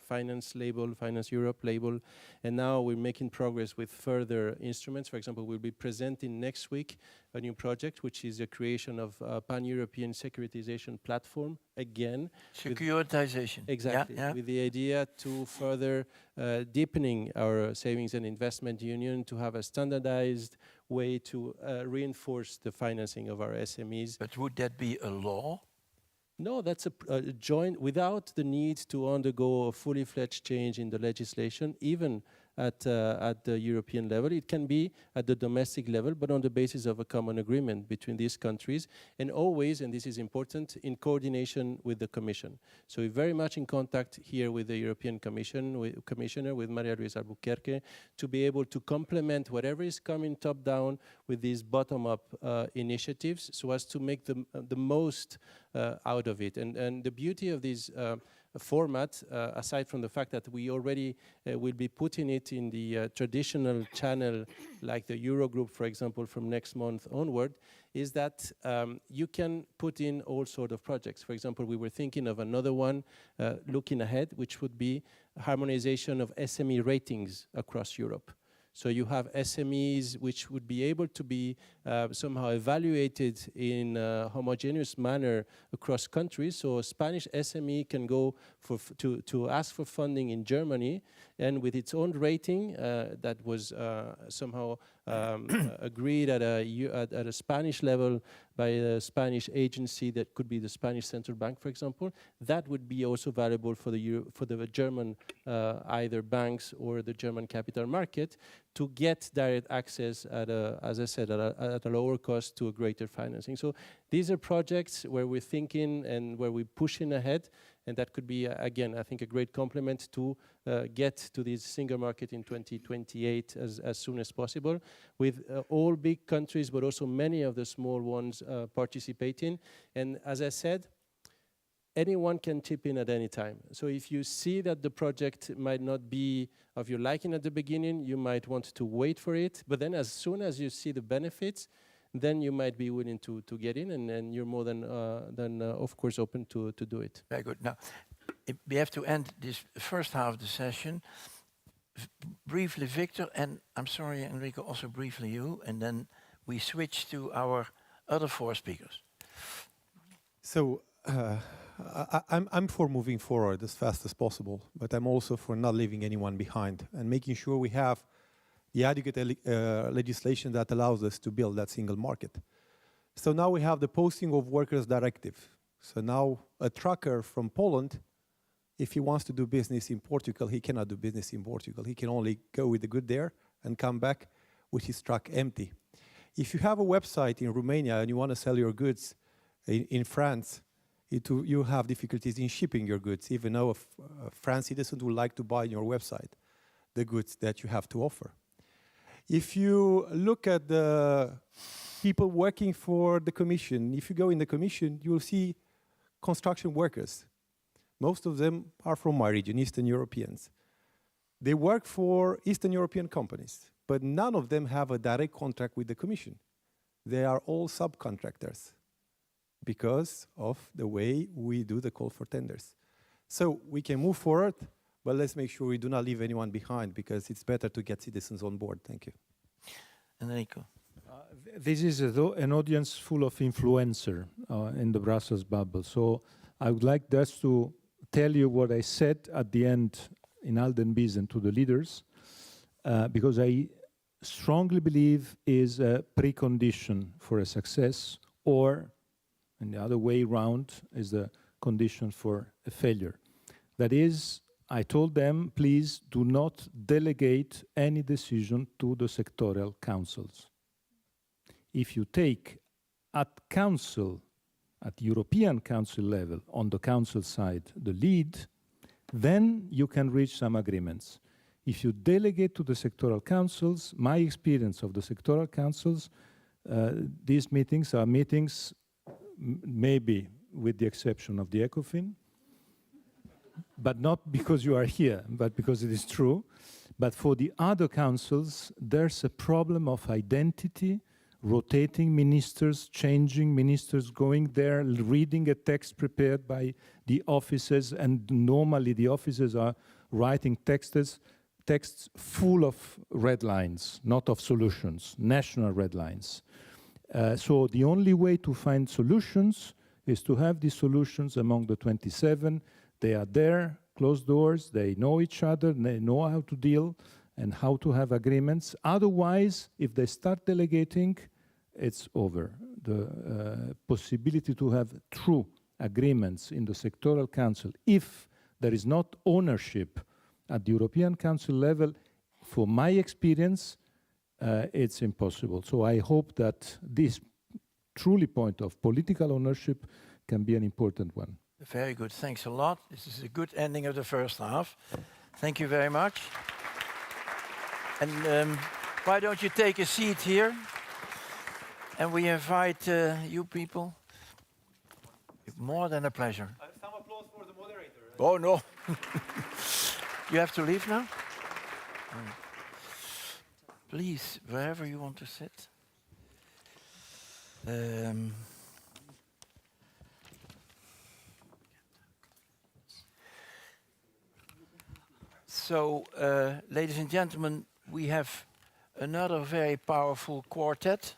Finance label, Finance Europe label, and now we're making progress with further instruments. For example, we'll be presenting next week a new project, which is the creation of a pan-European securitization platform, again. Securitization. Exactly, with the idea to further deepening our Savings and Investment Union, to have a standardized way to reinforce the financing of our SMEs. But would that be a law? No, that's a joint, without the need to undergo a fully fledged change in the legislation, even at the European level. It can be at the domestic level, but on the basis of a common agreement between these countries, and always, and this is important, in coordination with the Commission. So we're very much in contact here with the European Commission, Commissioner, with Maria Luisa Albuquerque, to be able to complement whatever is coming top-down with these bottom-up initiatives, so as to make the most out of it. And the beauty of these format, aside from the fact that we already will be putting it in the traditional channel, like the Eurogroup, for example, from next month onward, is that you can put in all sorts of projects. For example, we were thinking of another one looking ahead, which would be harmonization of SME ratings across Europe. So you have SMEs which would be able to be somehow evaluated in a homogeneous manner across countries. So a Spanish SME can go to ask for funding in Germany, and with its own rating that was somehow agreed at a Spanish level by a Spanish agency that could be the Spanish Central Bank, for example, that would be also valuable for the German either banks or the German capital market to get direct access at as I said, at a lower cost to a greater financing. So these are projects where we're thinking and where we're pushing ahead, and that could be, again, I think a great complement to get to this single market in 2028 as soon as possible, with all big countries, but also many of the small ones participating. And as I said, anyone can chip in at any time. So if you see that the project might not be of your liking at the beginning, you might want to wait for it. But then as soon as you see the benefits, then you might be willing to get in, and you're more than of course, open to do it. Very good. Now, we have to end this first half of the session. Briefly, Victor, and I'm sorry, Enrico, also briefly you, and then we switch to our other four speakers. So I'm for moving forward as fast as possible, but I'm also for not leaving anyone behind and making sure we have the adequate legislation that allows us to build that single market. So now we have the Posting of Workers Directive. So now a trucker from Poland, if he wants to do business in Portugal, he cannot do business in Portugal. He can only go with the good there and come back with his truck empty. If you have a website in Romania and you want to sell your goods in France, you have difficulties in shipping your goods, even though a French citizen would like to buy on your website the goods that you have to offer. If you look at the people working for the Commission, if you go in the Commission, you will see construction workers. Most of them are from my region, Eastern Europeans. They work for Eastern European companies, but none of them have a direct contract with the Commission. They are all subcontractors because of the way we do the call for tenders. So we can move forward, but let's make sure we do not leave anyone behind, because it's better to get citizens on board. Thank you. Enrico. This is an audience full of influencer in the Brussels bubble. So I would like just to tell you what I said at the end in Aldenbiesen to the leaders, because I strongly believe is a precondition for a success, or and the other way around is the condition for a failure. That is, I told them, please do not delegate any decision to the sectorial councils. If you take at council, at European Council level, on the council side, the lead, then you can reach some agreements. If you delegate to the sectoral councils, my experience of the sectoral councils, these meetings are meetings, maybe with the exception of the ECOFIN, but not because you are here, but because it is true. But for the other councils, there's a problem of identity, rotating ministers, changing ministers, going there, reading a text prepared by the offices, and normally the offices are writing texts full of red lines, not of solutions, national red lines. So the only way to find solutions is to have these solutions among the 27. They are there, closed doors, they know each other, they know how to deal and how to have agreements. Otherwise, if they start delegating, it's over. The possibility to have true agreements in the sectoral council, if there is not ownership at the European Council level, for my experience, it's impossible. So I hope that this truly point of political ownership can be an important one. Very good. Thanks a lot. This is a good ending of the first half. Thank you very much. And why don't you take a seat here? And we invite you people. More than a pleasure. Some applause for the moderator. Oh, no. You have to leave now? Please, wherever you want to sit. So, ladies and gentlemen, we have another very powerful quartet.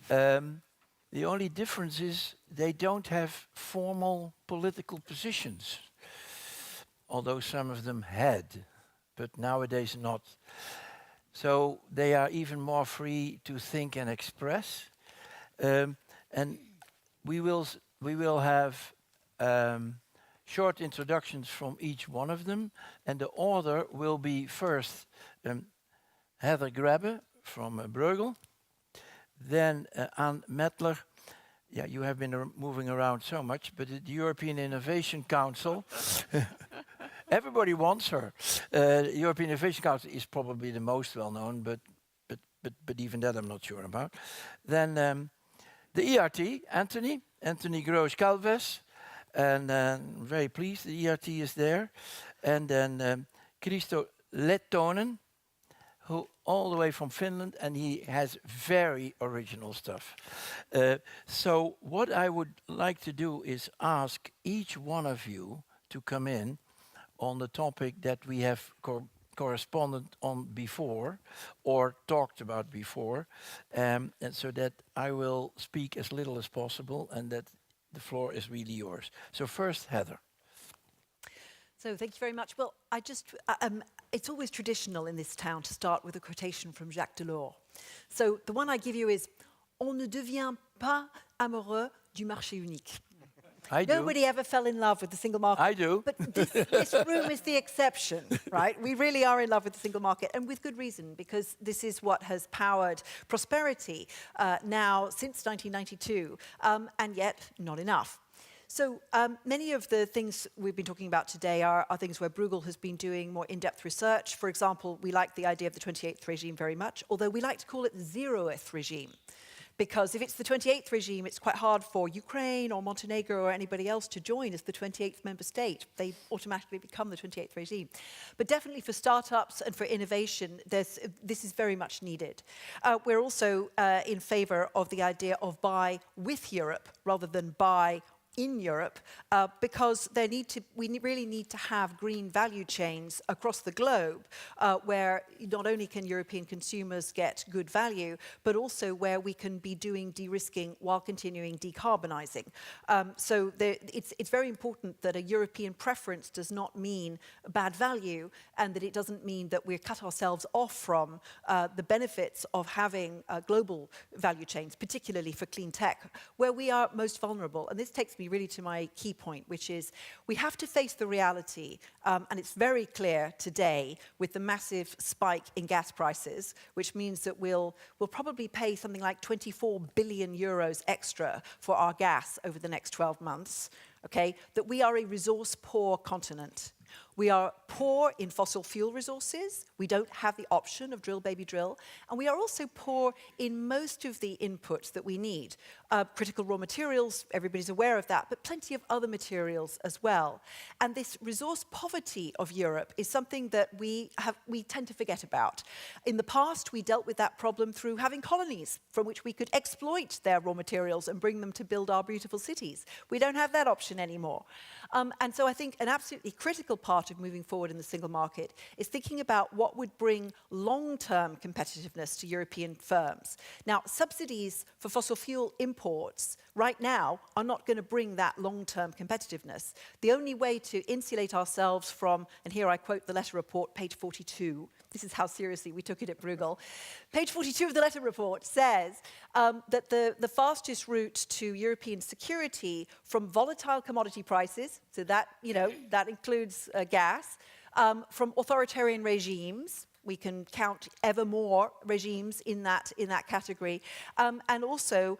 The only difference is they don't have formal political positions, although some of them had, but nowadays not. So they are even more free to think and express. And we will have short introductions from each one of them, and the order will be first Heather Grabbe from Bruegel, then Anne Mettler. Yeah, you have been moving around so much, but the European Innovation Council, everybody wants her. The European Innovation Council is probably the most well-known, but even that I'm not sure about. Then the ERT, Anthony Groos-Calves, and I'm very pleased the ERT is there. And then Christo Lettonen, who all the way from Finland, and he has very original stuff. So what I would like to do is ask each one of you to come in on the topic that we have corresponded on before or talked about before, and so that I will speak as little as possible and that the floor is really yours. So first, Heather. So thank you very much. Well, it's always traditional in this town to start with a quotation from Jacques Delors. So the one I give you is, "On ne devient pas amoureux du marché unique." I do. Nobody ever fell in love with the single market. I do. But this room is the exception, right? We really are in love with the single market, and with good reason, because this is what has powered prosperity now since 1992, and yet not enough. So many of the things we've been talking about today are things where Bruegel has been doing more in-depth research. For example, we like the idea of the 28th regime very much, although we like to call it the 0th regime. Because if it's the 28th regime, it's quite hard for Ukraine or Montenegro or anybody else to join as the 28th member state. They automatically become the 28th regime. But definitely for startups and for innovation, this is very much needed. We're also in favor of the idea of buy with Europe rather than buy in Europe, because we really need to have green value chains across the globe, where not only can European consumers get good value, but also where we can be doing de-risking while continuing decarbonizing. So it's very important that a European preference does not mean bad value, and that it doesn't mean that we cut ourselves off from the benefits of having global value chains, particularly for clean tech, where we are most vulnerable. And this takes me really to my key point, which is we have to face the reality, and it's very clear today with the massive spike in gas prices, which means that we'll probably pay something like 24 billion euros extra for our gas over the next 12 months, okay, that we are a resource-poor continent. We are poor in fossil fuel resources. We don't have the option of drill, baby, drill. And we are also poor in most of the inputs that we need. Critical raw materials, everybody's aware of that, but plenty of other materials as well. And this resource poverty of Europe is something that we tend to forget about. In the past, we dealt with that problem through having colonies from which we could exploit their raw materials and bring them to build our beautiful cities. We don't have that option anymore. And so I think an absolutely critical part of moving forward in the single market is thinking about what would bring long-term competitiveness to European firms. Now, subsidies for fossil fuel imports right now are not going to bring that long-term competitiveness. The only way to insulate ourselves from, and here I quote the letter report, page 42, this is how seriously we took it at Bruegel. Page 42 of the letter report says that the fastest route to European security from volatile commodity prices, so that, that includes gas, from authoritarian regimes, we can count ever more regimes in that category, and also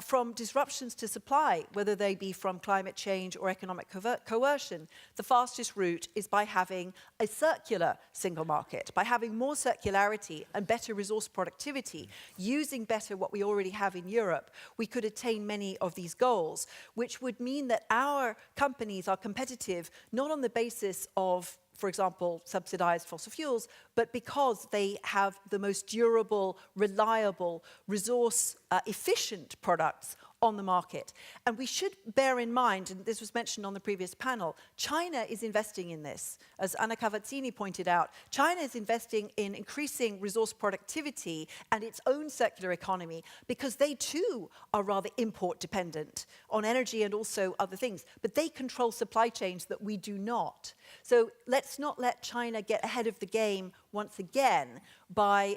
from disruptions to supply, whether they be from climate change or economic coercion. The fastest route is by having a circular single market, by having more circularity and better resource productivity, using better what we already have in Europe. We could attain many of these goals, which would mean that our companies are competitive not on the basis of, for example, subsidized fossil fuels, but because they have the most durable, reliable, resource-efficient products on the market. And we should bear in mind, and this was mentioned on the previous panel, China is investing in this. As Anna Cavazzini pointed out, China is investing in increasing resource productivity and its own circular economy because they too are rather import dependent on energy and also other things. But they control supply chains that we do not. So let's not let China get ahead of the game once again by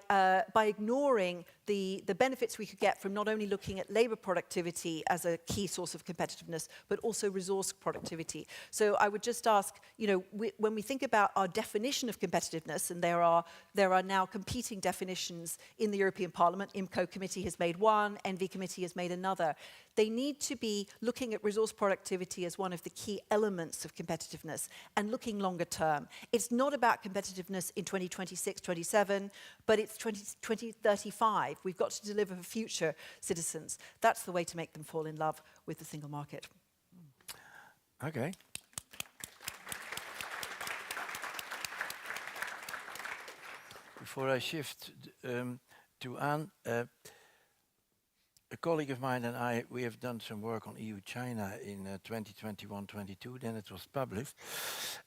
ignoring the benefits we could get from not only looking at labor productivity as a key source of competitiveness, but also resource productivity. So I would just ask, you know, when we think about our definition of competitiveness, and there are now competing definitions in the European Parliament, IMCO committee has made one, ENVI committee has made another, they need to be looking at resource productivity as one of the key elements of competitiveness and looking longer term. It's not about competitiveness in 2026, 27, but it's 2035. We've got to deliver for future citizens. That's the way to make them fall in love with the single market. Okay. Before I shift to Anne, a colleague of mine and I, we have done some work on EU-China in 2021-22, then it was published.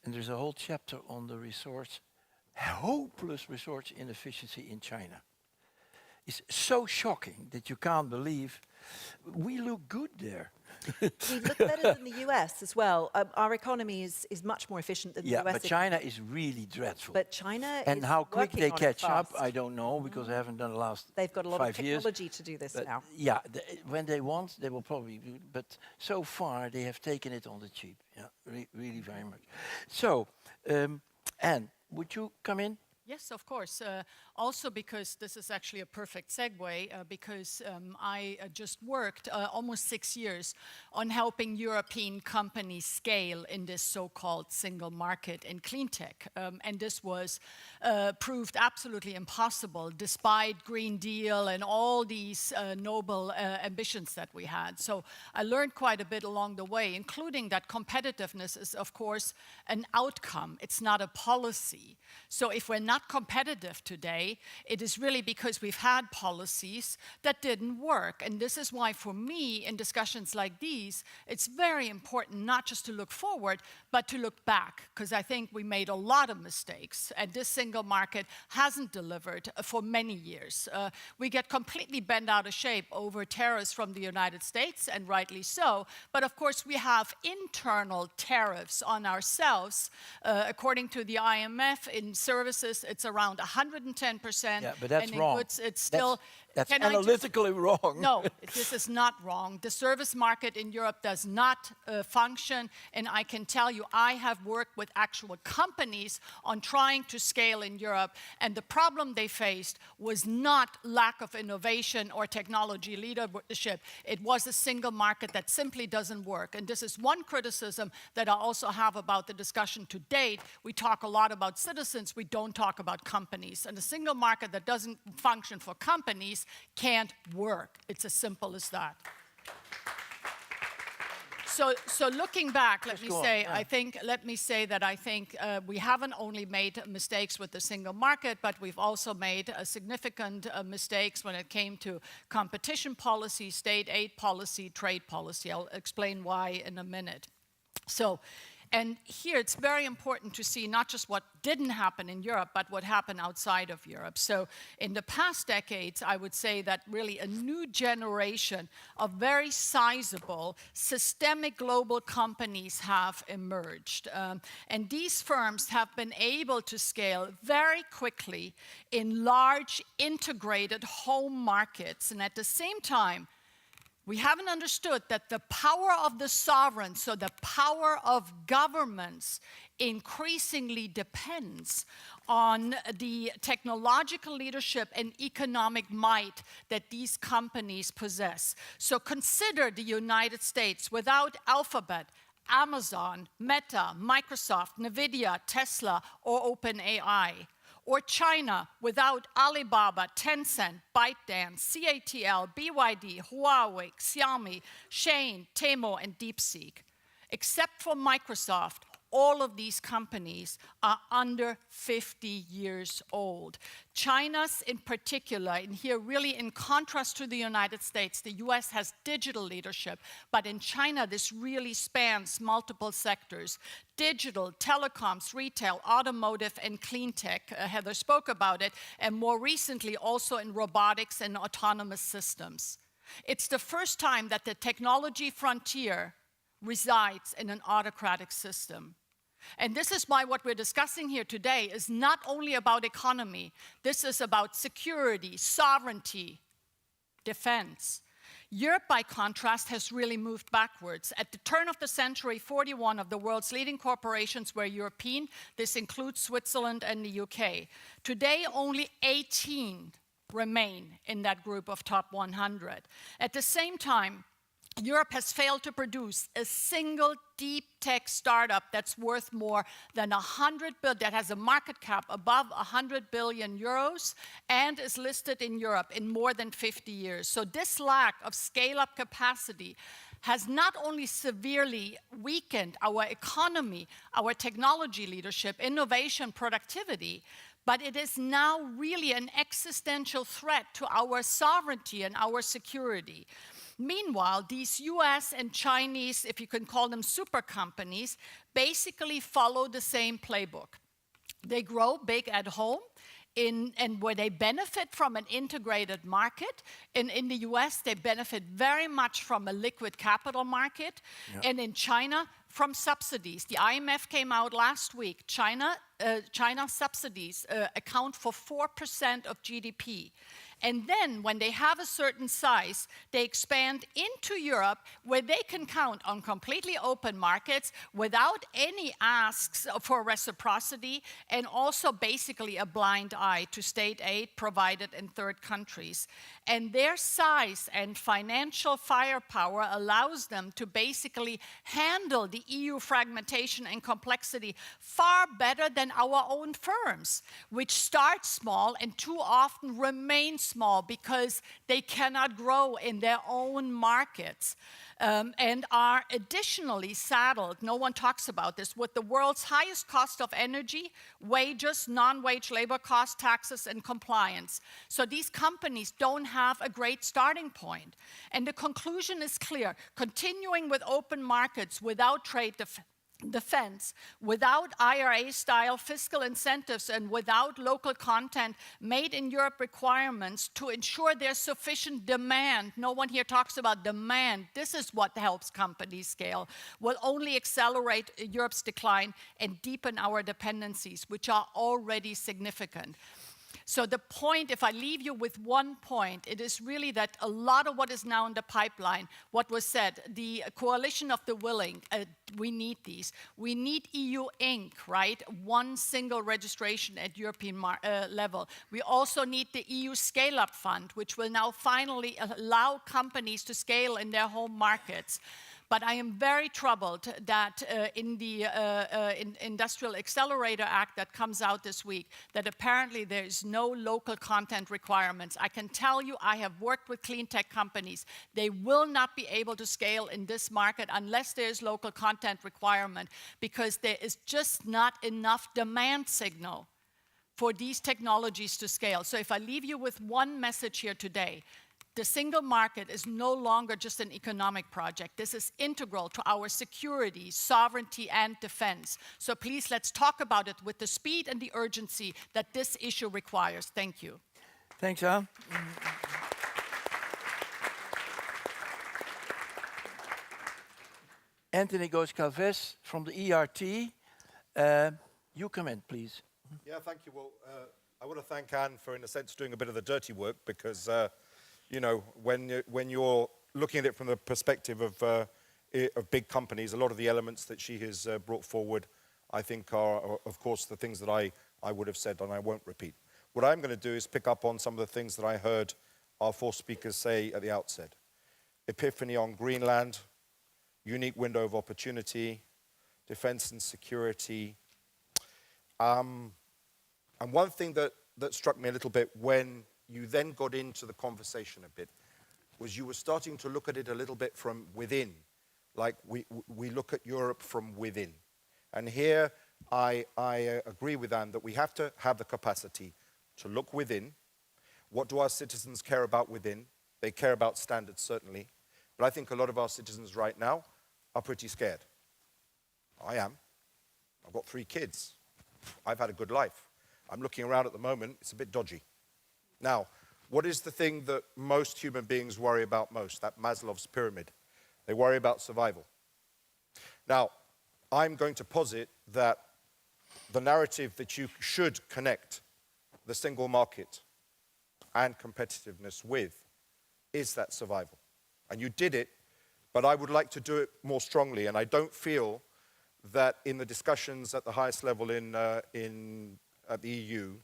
And there's a whole chapter on the hopeless resource inefficiency in China. It's so shocking that you can't believe we look good there. We look better than the US as well. Our economy is much more efficient than the US. Yeah, but China is really dreadful. But China and is how quick working they on it catch up, fast. I don't know, because I haven't done the last 5 years. They've got a lot of technology to do this but now. yeah, when they want, they will probably do it. But so far, they have taken it on the cheap. Yeah, really very much. So, Anne, would you come in? Yes, of course. Also because this is actually a perfect segue, because I just worked almost 6 years on helping European companies scale in this so-called single market in clean tech. And this was proved absolutely impossible despite Green Deal and all these noble ambitions that we had. So I learned quite a bit along the way, including that competitiveness is, of course, an outcome. It's not a policy. So if we're not competitive today, it is really because we've had policies that didn't work. And this is why, for me, in discussions like these, it's very important not just to look forward, but to look back, because I think we made a lot of mistakes, and this single market hasn't delivered for many years. We get completely bent out of shape over tariffs from the United States, and rightly so, but of course we have internal tariffs on ourselves. According to the IMF, in services, it's around 110%. Yeah, but that's and in wrong. goods, it's still... That's analytically wrong. No, this is not wrong. The service market in Europe does not function, and I can tell you, I have worked with actual companies on trying to scale in Europe, and the problem they faced was not lack of innovation or technology leadership. It was a single market that simply doesn't work, and this is one criticism that I also have about the discussion to date. We talk a lot about citizens, we don't talk about companies, and a single market that doesn't function for companies can't work. It's as simple as that. So looking back, let me say that I think we haven't only made mistakes with the single market, but we've also made significant mistakes when it came to competition policy, state aid policy, trade policy. I'll explain why in a minute. And here it's very important to see not just what didn't happen in Europe, but what happened outside of Europe. So in the past decades, I would say that really a new generation of very sizable, systemic global companies have emerged. And these firms have been able to scale very quickly in large, integrated home markets. And at the same time, we haven't understood that the power of the sovereign, so the power of governments, increasingly depends on the technological leadership and economic might that these companies possess. So consider the United States without Alphabet, Amazon, Meta, Microsoft, NVIDIA, Tesla, or OpenAI. Or China without Alibaba, Tencent, ByteDance, CATL, BYD, Huawei, Xiaomi, Shein, Temu, and DeepSeek. Except for Microsoft, all of these companies are under 50 years old. China's in particular, and here really in contrast to the United States, the US has digital leadership, but in China this really spans multiple sectors. Digital, telecoms, retail, automotive, and clean tech. Heather spoke about it, and more recently also in robotics and autonomous systems. It's the first time that the technology frontier resides in an autocratic system. And this is why what we're discussing here today is not only about economy, this is about security, sovereignty, defense. Europe, by contrast, has really moved backwards. At the turn of the century, 41 of the world's leading corporations were European. This includes Switzerland and the UK. Today, only 18 remain in that group of top 100. At the same time, Europe has failed to produce a single deep tech startup that's worth more than 100 billion, that has a market cap above 100 billion euros and is listed in Europe in more than 50 years. So this lack of scale-up capacity has not only severely weakened our economy, our technology leadership, innovation, productivity, but it is now really an existential threat to our sovereignty and our security. Meanwhile, these US and Chinese, if you can call them super companies, basically follow the same playbook. They grow big at home, and where they benefit from an integrated market. In the US, they benefit very much from a liquid capital market. Yep. And in China, from subsidies. The IMF came out last week. China's subsidies account for 4% of GDP. And then, when they have a certain size, they expand into Europe, where they can count on completely open markets without any asks for reciprocity, and also basically a blind eye to state aid provided in third countries. And their size and financial firepower allows them to basically handle the EU fragmentation and complexity far better than our own firms, which start small and too often remain small because they cannot grow in their own markets, and are additionally saddled, no one talks about this, with the world's highest cost of energy, wages, non-wage labor costs, taxes, and compliance. So these companies don't have a great starting point. And the conclusion is clear: continuing with open markets without trade defense, without IRA-style fiscal incentives, and without local content made in Europe requirements to ensure there's sufficient demand. No one here talks about demand. This is what helps companies scale. Will only accelerate Europe's decline and deepen our dependencies, which are already significant. So the point, if I leave you with one point, it is really that a lot of what is now in the pipeline, what was said, the coalition of the willing, we need these. We need EU Inc., right? One single registration at European level. We also need the EU Scale-Up Fund, which will now finally allow companies to scale in their home markets. But I am very troubled that in the Industrial Accelerator Act that comes out this week, that apparently there is no local content requirements. I can tell you, I have worked with clean tech companies. They will not be able to scale in this market unless there is local content requirement, because there is just not enough demand signal for these technologies to scale. So if I leave you with one message here today, the single market is no longer just an economic project. This is integral to our security, sovereignty, and defense. So please, let's talk about it with the speed and the urgency that this issue requires. Thank you. Thanks, Anne. Anthony Goes-Calves from the ERT. You come in, please. Yeah, thank you. Well, I want to thank Anne for, in a sense, doing a bit of the dirty work, because you know, when you're looking at it from the perspective of big companies, a lot of the elements that she has brought forward, I think are, of course, the things that I would have said, and I won't repeat. What I'm going to do is pick up on some of the things that I heard our four speakers say at the outset. Epiphany on Greenland, unique window of opportunity, defense and security. And one thing that struck me a little bit when you then got into the conversation a bit was you were starting to look at it a little bit from within, like we look at Europe from within. And here I agree with Anne that we have to have the capacity to look within. What do our citizens care about within? They care about standards, certainly. But I think a lot of our citizens right now are pretty scared. I am. I've got 3 kids. I've had a good life. I'm looking around at the moment, it's a bit dodgy. Now, what is the thing that most human beings worry about most? That Maslow's pyramid. They worry about survival. Now, I'm going to posit that the narrative that you should connect the single market and competitiveness with is that survival. And you did it, but I would like to do it more strongly, and I don't feel that in the discussions at the highest level at the EU,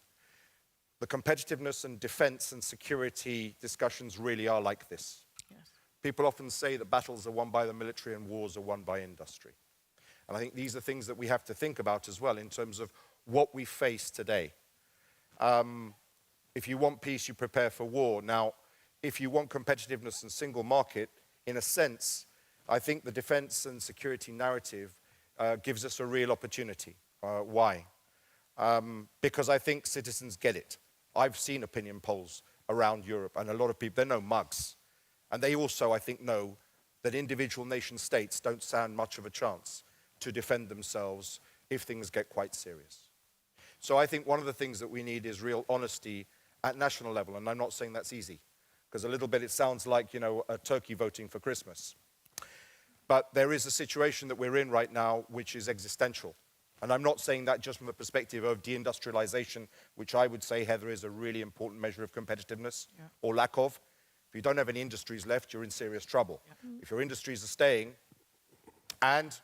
the competitiveness and defense and security discussions really are like this. Yes. People often say that battles are won by the military and wars are won by industry. And I think these are things that we have to think about as well in terms of what we face today. If you want peace, you prepare for war. Now, if you want competitiveness and single market, in a sense, I think the defense and security narrative gives us a real opportunity. Why? Because I think citizens get it. I've seen opinion polls around Europe, and a lot of people, they're no mugs. And they also, I think, know that individual nation states don't stand much of a chance to defend themselves if things get quite serious. So I think one of the things that we need is real honesty at national level, and I'm not saying that's easy, because a little bit it sounds like, you know, a turkey voting for Christmas. But there is a situation that we're in right now which is existential. And I'm not saying that just from the perspective of deindustrialization, which I would say, Heather, is a really important measure of competitiveness, or lack of. If you don't have any industries left, you're in serious trouble. If your industries are staying, and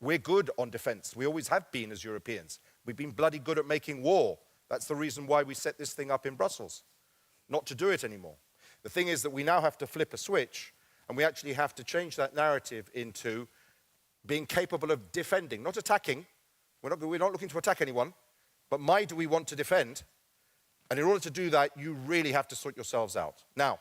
we're good on defense. We always have been as Europeans. We've been bloody good at making war. That's the reason why we set this thing up in Brussels, not to do it anymore. The thing is that we now have to flip a switch, and we actually have to change that narrative into being capable of defending, not attacking. We're not looking to attack anyone, but do we want to defend? And in order to do that, you really have to sort yourselves out. Now,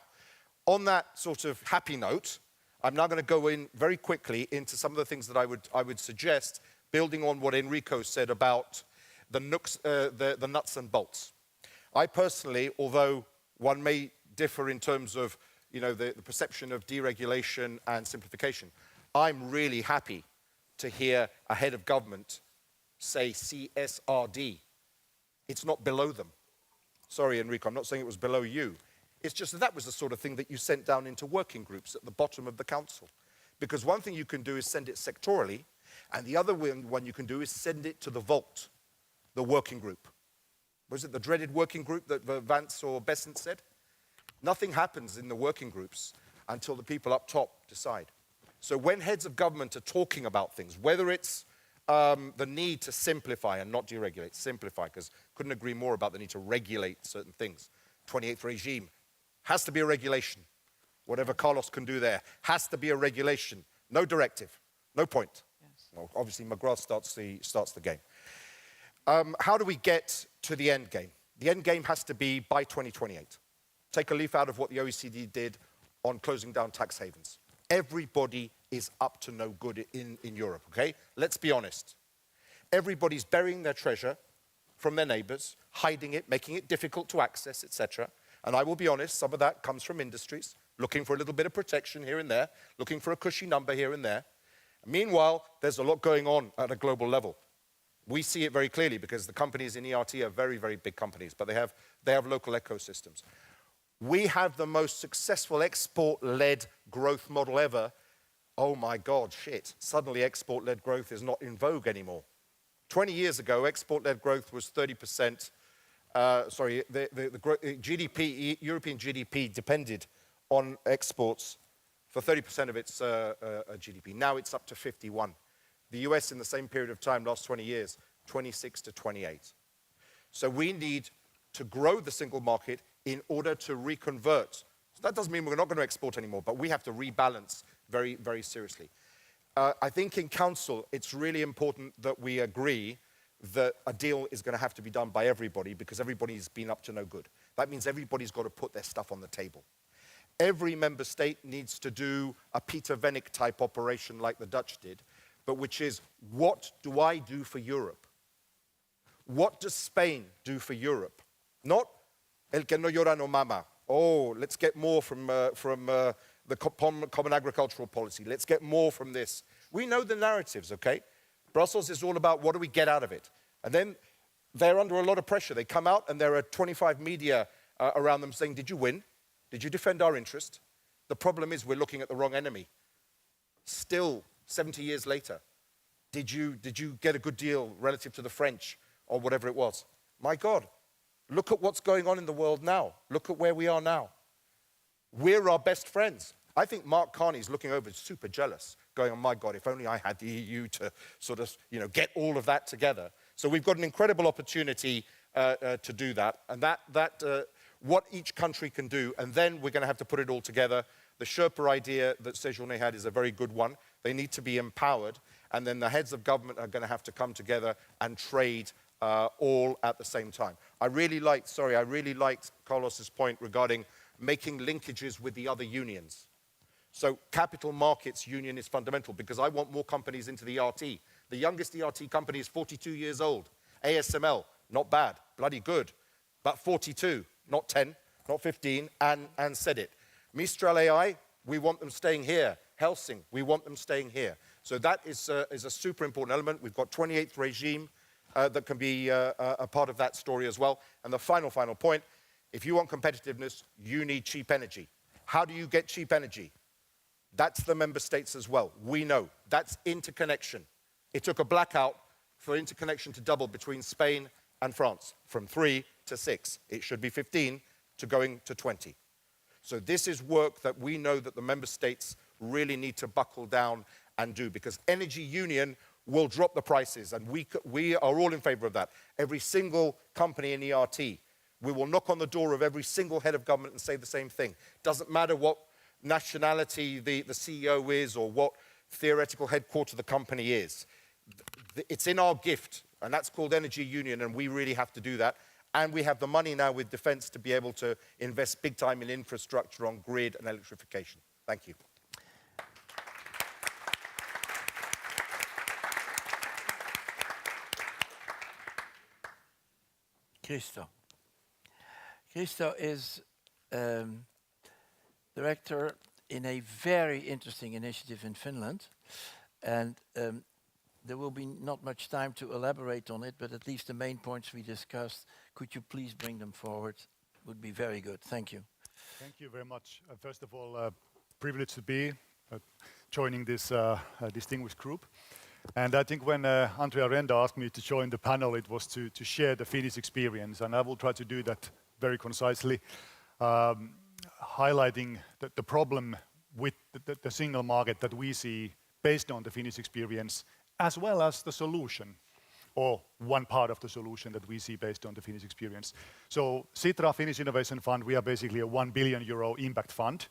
on that sort of happy note, I'm now going to go in very quickly into some of the things that I would suggest, building on what Enrico said about the nuts and bolts. I personally, although one may differ in terms of, you know, the perception of deregulation and simplification, I'm really happy to hear a head of government say CSRD. It's not below them. Sorry, Enrico, I'm not saying it was below you. It's just that was the sort of thing that you sent down into working groups at the bottom of the council. Because one thing you can do is send it sectorally, and the other one you can do is send it to the vault, the working group. Was it the dreaded working group that Vance or Besant said? Nothing happens in the working groups until the people up top decide. So when heads of government are talking about things, whether it's the need to simplify and not deregulate, simplify, because couldn't agree more about the need to regulate certain things. 28th regime has to be a regulation. Whatever Carlos can do there has to be a regulation. No directive, no point. Yes. Well, obviously, McGrath starts the game. How do we get to the end game? The end game has to be by 2028. Take a leaf out of what the OECD did on closing down tax havens. Everybody is up to no good in Europe, okay? Let's be honest. Everybody's burying their treasure from their neighbors, hiding it, making it difficult to access, etc. And I will be honest, some of that comes from industries, looking for a little bit of protection here and there, looking for a cushy number here and there. Meanwhile, there's a lot going on at a global level. We see it very clearly because the companies in ERT are very, very big companies, but they have local ecosystems. We have the most successful export-led growth model ever. Oh my God, shit. Suddenly export-led growth is not in vogue anymore. 20 years ago, export-led growth was 30%. GDP, European GDP depended on exports for 30% of its GDP. Now it's up to 51. The US in the same period of time, last 20 years, 26 to 28. So we need to grow the single market in order to reconvert. So that doesn't mean we're not going to export anymore, but we have to rebalance very, very seriously. I think in Council, it's really important that we agree that a deal is going to have to be done by everybody because everybody's been up to no good. That means everybody's got to put their stuff on the table. Every member state needs to do a Peter Venik type operation like the Dutch did, but which is, what do I do for Europe? What does Spain do for Europe? Not el que no llora no mama. Oh, let's get more from the common agricultural policy. Let's get more from this. We know the narratives, okay? Brussels is all about what do we get out of it. And then they're under a lot of pressure. They come out and there are 25 media around them saying, did you win? Did you defend our interest? The problem is we're looking at the wrong enemy. Still, 70 years later, did you get a good deal relative to the French or whatever it was? My God, look at what's going on in the world now. Look at where we are now. We're our best friends. I think Mark Carney's looking over super jealous, going, oh my God, if only I had the EU to sort of, get all of that together. So we've got an incredible opportunity to do that, and what each country can do, and then we're going to have to put it all together. The Sherpa idea that Séjourné had is a very good one. They need to be empowered, and then the heads of government are going to have to come together and trade all at the same time. I really liked Carlos's point regarding making linkages with the other unions. So capital markets union is fundamental because I want more companies into the ERT. The youngest ERT company is 42 years old. ASML, not bad, bloody good, but 42, not 10, not 15, and said it. Mistral AI, we want them staying here. Helsing, we want them staying here. So that is a super important element. We've got 28th regime that can be a part of that story as well. And the final point, if you want competitiveness, you need cheap energy. How do you get cheap energy? That's the member states as well. We know. That's interconnection. It took a blackout for interconnection to double between Spain and France, from 3 to 6. It should be 15 to going to 20. So this is work that we know that the member states really need to buckle down and do, because energy union will drop the prices, and we are all in favor of that. Every single company in ERT, we will knock on the door of every single head of government and say the same thing. Doesn't matter what nationality the CEO is or what theoretical headquarter the company is. It's in our gift, and that's called energy union, and we really have to do that. And we have the money now with defense to be able to invest big time in infrastructure on grid and electrification. Thank you. Christo is director in a very interesting initiative in Finland, and there will be not much time to elaborate on it, but at least the main points we discussed, could you please bring them forward? Would be very good. Thank you. Thank you very much. First of all, privileged to be joining this distinguished group. And I think when Andrea Renda asked me to join the panel, it was to share the Finnish experience, and I will try to do that very concisely, highlighting the problem with the single market that we see based on the Finnish experience, as well as the solution, or one part of the solution that we see based on the Finnish experience. So Sitra, Finnish Innovation Fund, we are basically a €1 billion impact fund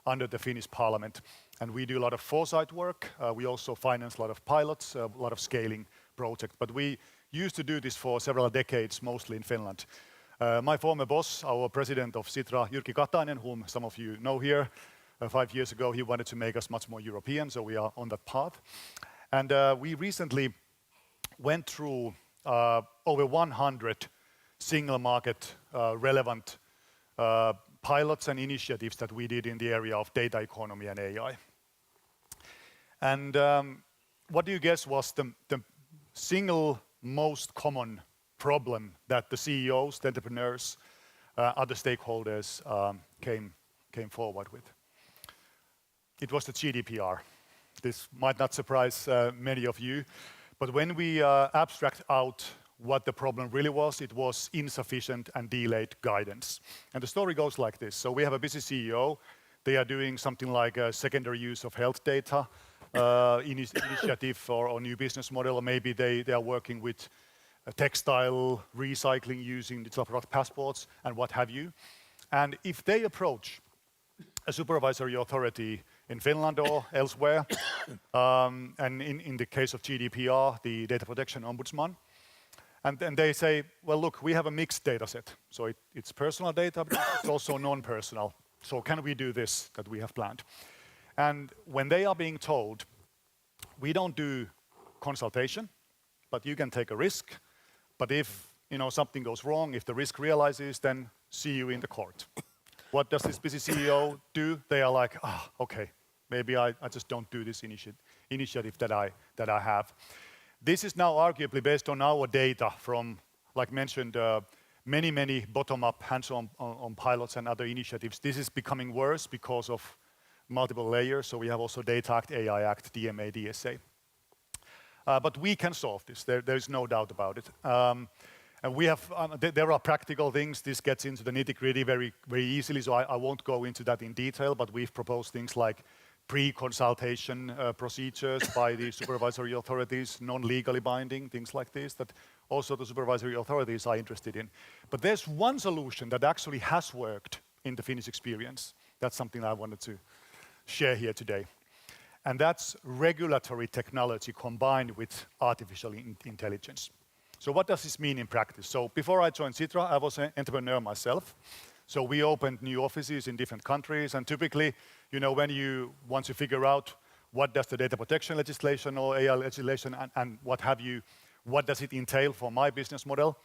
under the Finnish Parliament. And we do a lot of foresight work. We also finance a lot of pilots, a lot of scaling projects. But we used to do this for several decades, mostly in Finland. My former boss, our president of Sitra, Jyrki Katainen, whom some of you know here, 5 years ago, he wanted to make us much more European, so we are on that path. And we recently went through over 100 single market relevant pilots and initiatives that we did in the area of data economy and AI. And what do you guess was the single most common problem that the CEOs, the entrepreneurs, other stakeholders came forward with? It was the GDPR. This might not surprise many of you, but when we abstract out what the problem really was, it was insufficient and delayed guidance. And the story goes like this. So we have a busy CEO. They are doing something like a secondary use of health data initiative or new business model, or maybe they are working with textile recycling using digital product passports and what have you. And if they approach a supervisory authority in Finland or elsewhere, and in the case of GDPR, the Data Protection Ombudsman, and then they say, well, look, we have a mixed data set. So it's personal data, but it's also non-personal. So can we do this that we have planned? And when they are being told, we don't do consultation, but you can take a risk. But if something goes wrong, if the risk realizes, then see you in the court. What does this busy CEO do? They are like, okay, maybe I just don't do this initiative that I have. This is now arguably based on our data from, like mentioned, many bottom-up hands-on on pilots and other initiatives. This is becoming worse because of multiple layers. So we have also Data Act, AI Act, DMA, DSA. But we can solve this. There is no doubt about it. And we have, there are practical things. This gets into the nitty-gritty very easily, so I won't go into that in detail, but we've proposed things like pre-consultation procedures by the supervisory authorities, non-legally binding, things like this, that also the supervisory authorities are interested in. But there's one solution that actually has worked in the Finnish experience. That's something I wanted to share here today. And that's regulatory technology combined with artificial intelligence. So what does this mean in practice? So before I joined Sitra, I was an entrepreneur myself. So we opened new offices in different countries, and typically, when you want to figure out what does the data protection legislation or AI legislation and what have you, what does it entail for my business model,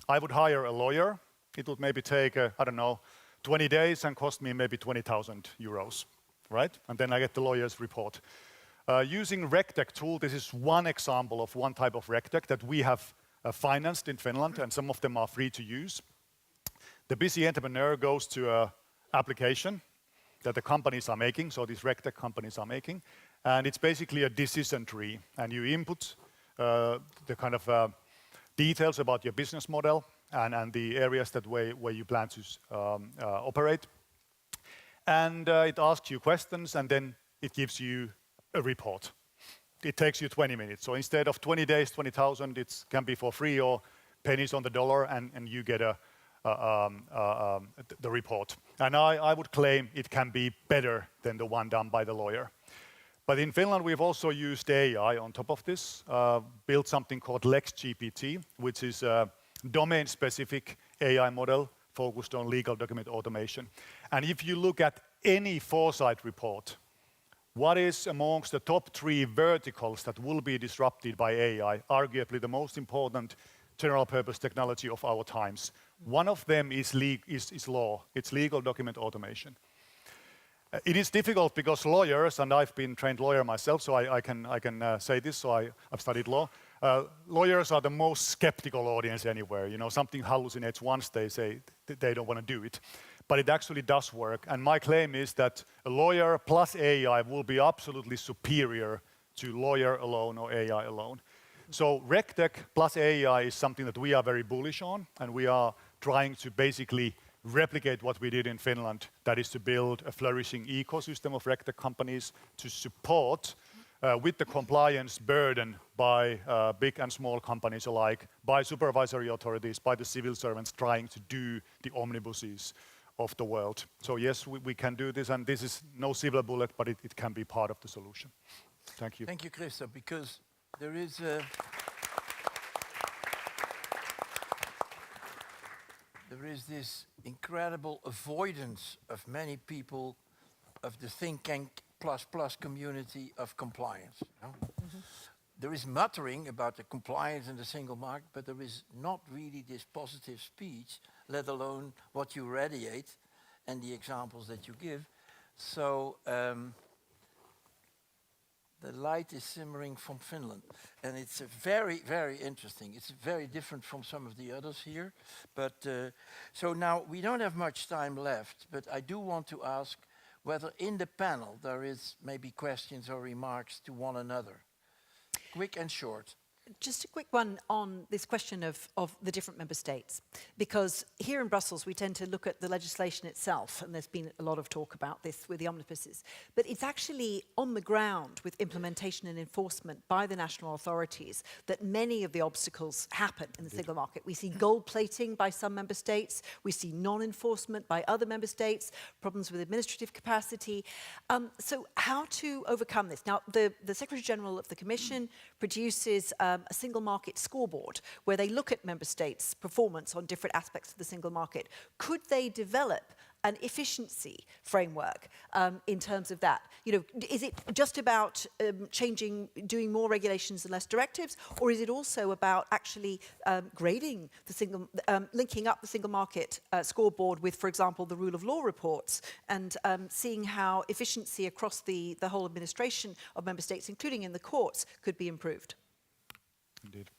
I would hire a lawyer. It would maybe take, 20 days and cost me maybe 20,000 euros, right? And then I get the lawyer's report. Using RegTech tool, this is one example of one type of RegTech that we have financed in Finland, and some of them are free to use. The busy entrepreneur goes to an application that the companies are making, so these RegTech companies are making, and it's basically a decision tree, and you input the kind of details about your business model and the areas where you plan to operate. And it asks you questions, and then it gives you a report. It takes you 20 minutes. So instead of 20 days, 20,000, it can be for free or pennies on the dollar, and you get the report. And I would claim it can be better than the one done by the lawyer. But in Finland, we've also used AI on top of this, built something called LexGPT, which is a domain-specific AI model focused on legal document automation. And if you look at any foresight report, what is amongst the top 3 verticals that will be disrupted by AI, arguably the most important general purpose technology of our times? One of them is law. It's legal document automation. It is difficult because lawyers, and I've been trained lawyer myself, so I can say this, so I've studied law. Lawyers are the most skeptical audience anywhere. Something hallucinates once, they say they don't want to do it. But it actually does work. And my claim is that a lawyer plus AI will be absolutely superior to lawyer alone or AI alone. So RegTech plus AI is something that we are very bullish on, and we are trying to basically replicate what we did in Finland, that is to build a flourishing ecosystem of RegTech companies to support with the compliance burden by big and small companies alike, by supervisory authorities, by the civil servants trying to do the omnibuses of the world. So yes, we can do this, and this is no silver bullet, but it can be part of the solution. Thank you. Thank you, Christa, because there is this incredible avoidance of many people of the think tank plus community of compliance. There is muttering about the compliance and the single market, but there is not really this positive speech, let alone what you radiate and the examples that you give. So the light is simmering from Finland, and it's very, very interesting. It's very different from some of the others here. But so now we don't have much time left, but I do want to ask whether in the panel there is maybe questions or remarks to one another. Quick and short. Just a quick one on this question of the different member states, because here in Brussels we tend to look at the legislation itself, and there's been a lot of talk about this with the omnibuses, but it's actually on the ground with implementation and enforcement by the national authorities that many of the obstacles happen in the single market. We see gold plating by some member states, we see non-enforcement by other member states, problems with administrative capacity. So how to overcome this? Now, the Secretary General of the Commission produces a single market scoreboard where they look at member states' performance on different aspects of the single market. Could they develop an efficiency framework in terms of that? You know, is it just about doing more regulations and less directives, or is it also about actually grading the single, linking up the single market scoreboard with, for example, the rule of law reports, and seeing how efficiency across the whole administration of member states, including in the courts, could be improved? Indeed.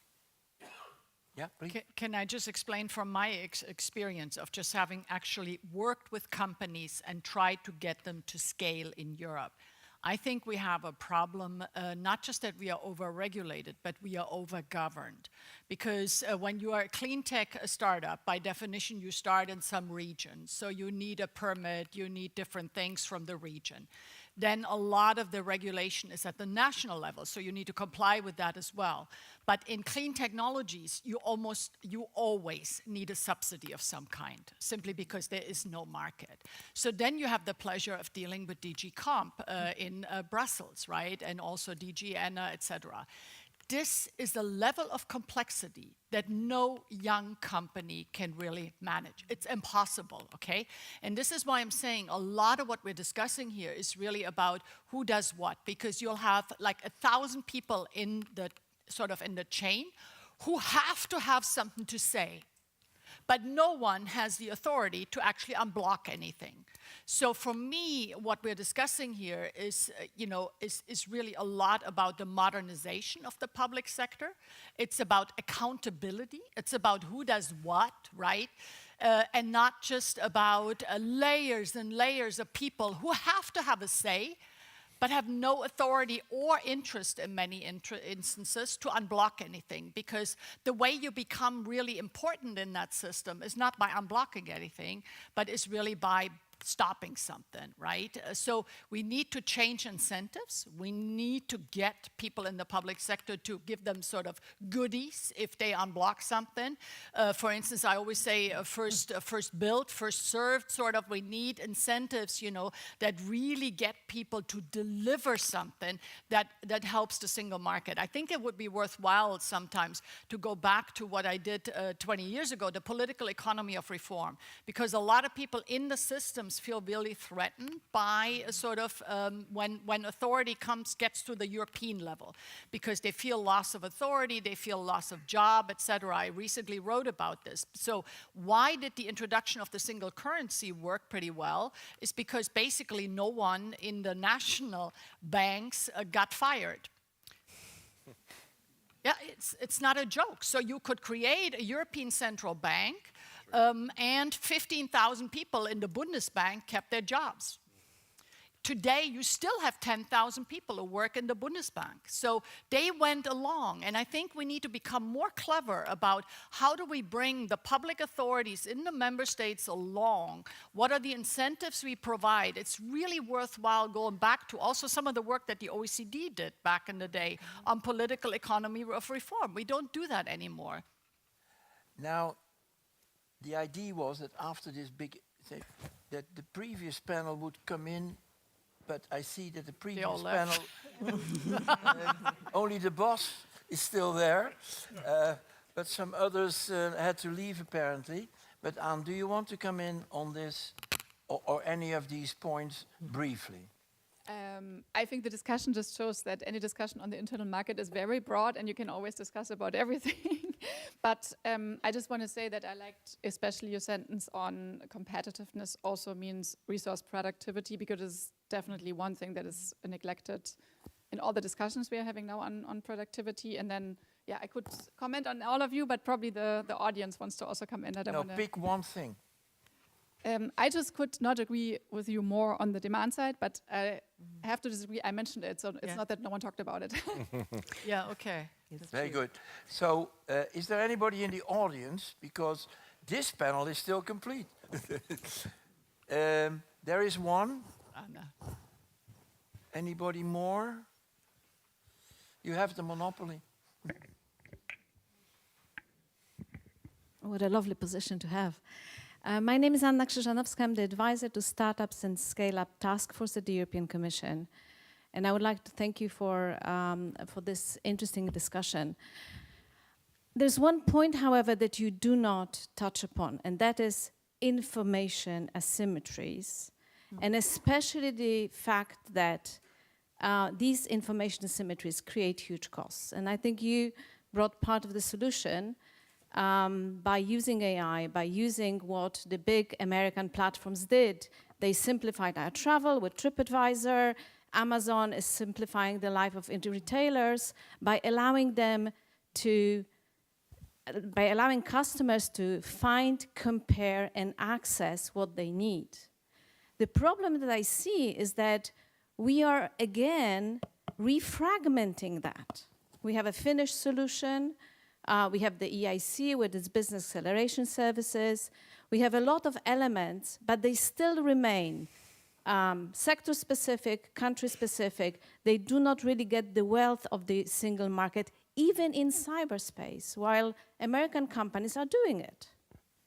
Yeah, please. Can I just explain from my experience of just having actually worked with companies and tried to get them to scale in Europe? I think we have a problem, not just that we are over-regulated, but we are over-governed. Because when you are a clean tech startup, by definition, you start in some region. So you need a permit, you need different things from the region. Then a lot of the regulation is at the national level, so you need to comply with that as well. But in clean technologies, you always need a subsidy of some kind, simply because there is no market. So then you have the pleasure of dealing with DG Comp in Brussels, right? And also DG ENA, etc. This is a level of complexity that no young company can really manage. It's impossible, okay? And this is why I'm saying a lot of what we're discussing here is really about who does what, because you'll have like 1,000 people in the in the chain who have to have something to say, but no one has the authority to actually unblock anything. So for me, what we're discussing here is, is really a lot about the modernization of the public sector. It's about accountability. It's about who does what, right? And not just about layers and layers of people who have to have a say, but have no authority or interest in many instances to unblock anything. Because the way you become really important in that system is not by unblocking anything, but is really by stopping something, right? So we need to change incentives. We need to get people in the public sector to give them sort of goodies if they unblock something. For instance, I always say first built, first served, sort of. We need incentives, that really get people to deliver something that helps the single market. I think it would be worthwhile sometimes to go back to what I did 20 years ago, the political economy of reform, because a lot of people in the system feel really threatened by when authority gets to the European level, because they feel loss of authority, they feel loss of job, etc. I recently wrote about this. So why did the introduction of the single currency work pretty well? Is because basically no one in the national banks got fired. Yeah, it's not a joke. So you could create a European central bank, and 15,000 people in the Bundesbank kept their jobs. Today, you still have 10,000 people who work in the Bundesbank. So they went along, and I think we need to become more clever about how do we bring the public authorities in the member states along. What are the incentives we provide? It's really worthwhile going back to also some of the work that the OECD did back in the day on political economy of reform. We don't do that anymore. Now, the idea was that after this big thing, that the previous panel would come in, but I see that the previous panel, only the boss is still there, but some others had to leave apparently. But Anne, do you want to come in on this or any of these points briefly? I think the discussion just shows that any discussion on the internal market is very broad and you can always discuss about everything. But I just want to say that I liked especially your sentence on competitiveness also means resource productivity, because it's definitely one thing that is neglected in all the discussions we are having now on productivity. And then, yeah, I could comment on all of you, but probably the audience wants to also come in. Pick one thing. I just could not agree with you more on the demand side, but I have to disagree. I mentioned it, so it's not that no one talked about it. Yeah, okay. Very good. So, is there anybody in the audience? Because this panel is still complete. There is one. Anna. Anybody more? You have the monopoly. What a lovely position to have. My name is Anna Krzyżanowska. I'm the advisor to Startups and Scale-Up Task Force at the European Commission. And I would like to thank you for this interesting discussion. There's one point, however, that you do not touch upon, and that is information asymmetries, and especially the fact that these information asymmetries create huge costs. And I think you brought part of the solution by using AI, by using what the big American platforms did. They simplified our travel with TripAdvisor. Amazon is simplifying the life of retailers by allowing them to by allowing customers to find, compare, and access what they need. The problem that I see is that we are, again, refragmenting that. We have a finished solution. We have the EIC with its business acceleration services. We have a lot of elements, but they still remain sector-specific, country-specific. They do not really get the wealth of the single market, even in cyberspace, while American companies are doing it.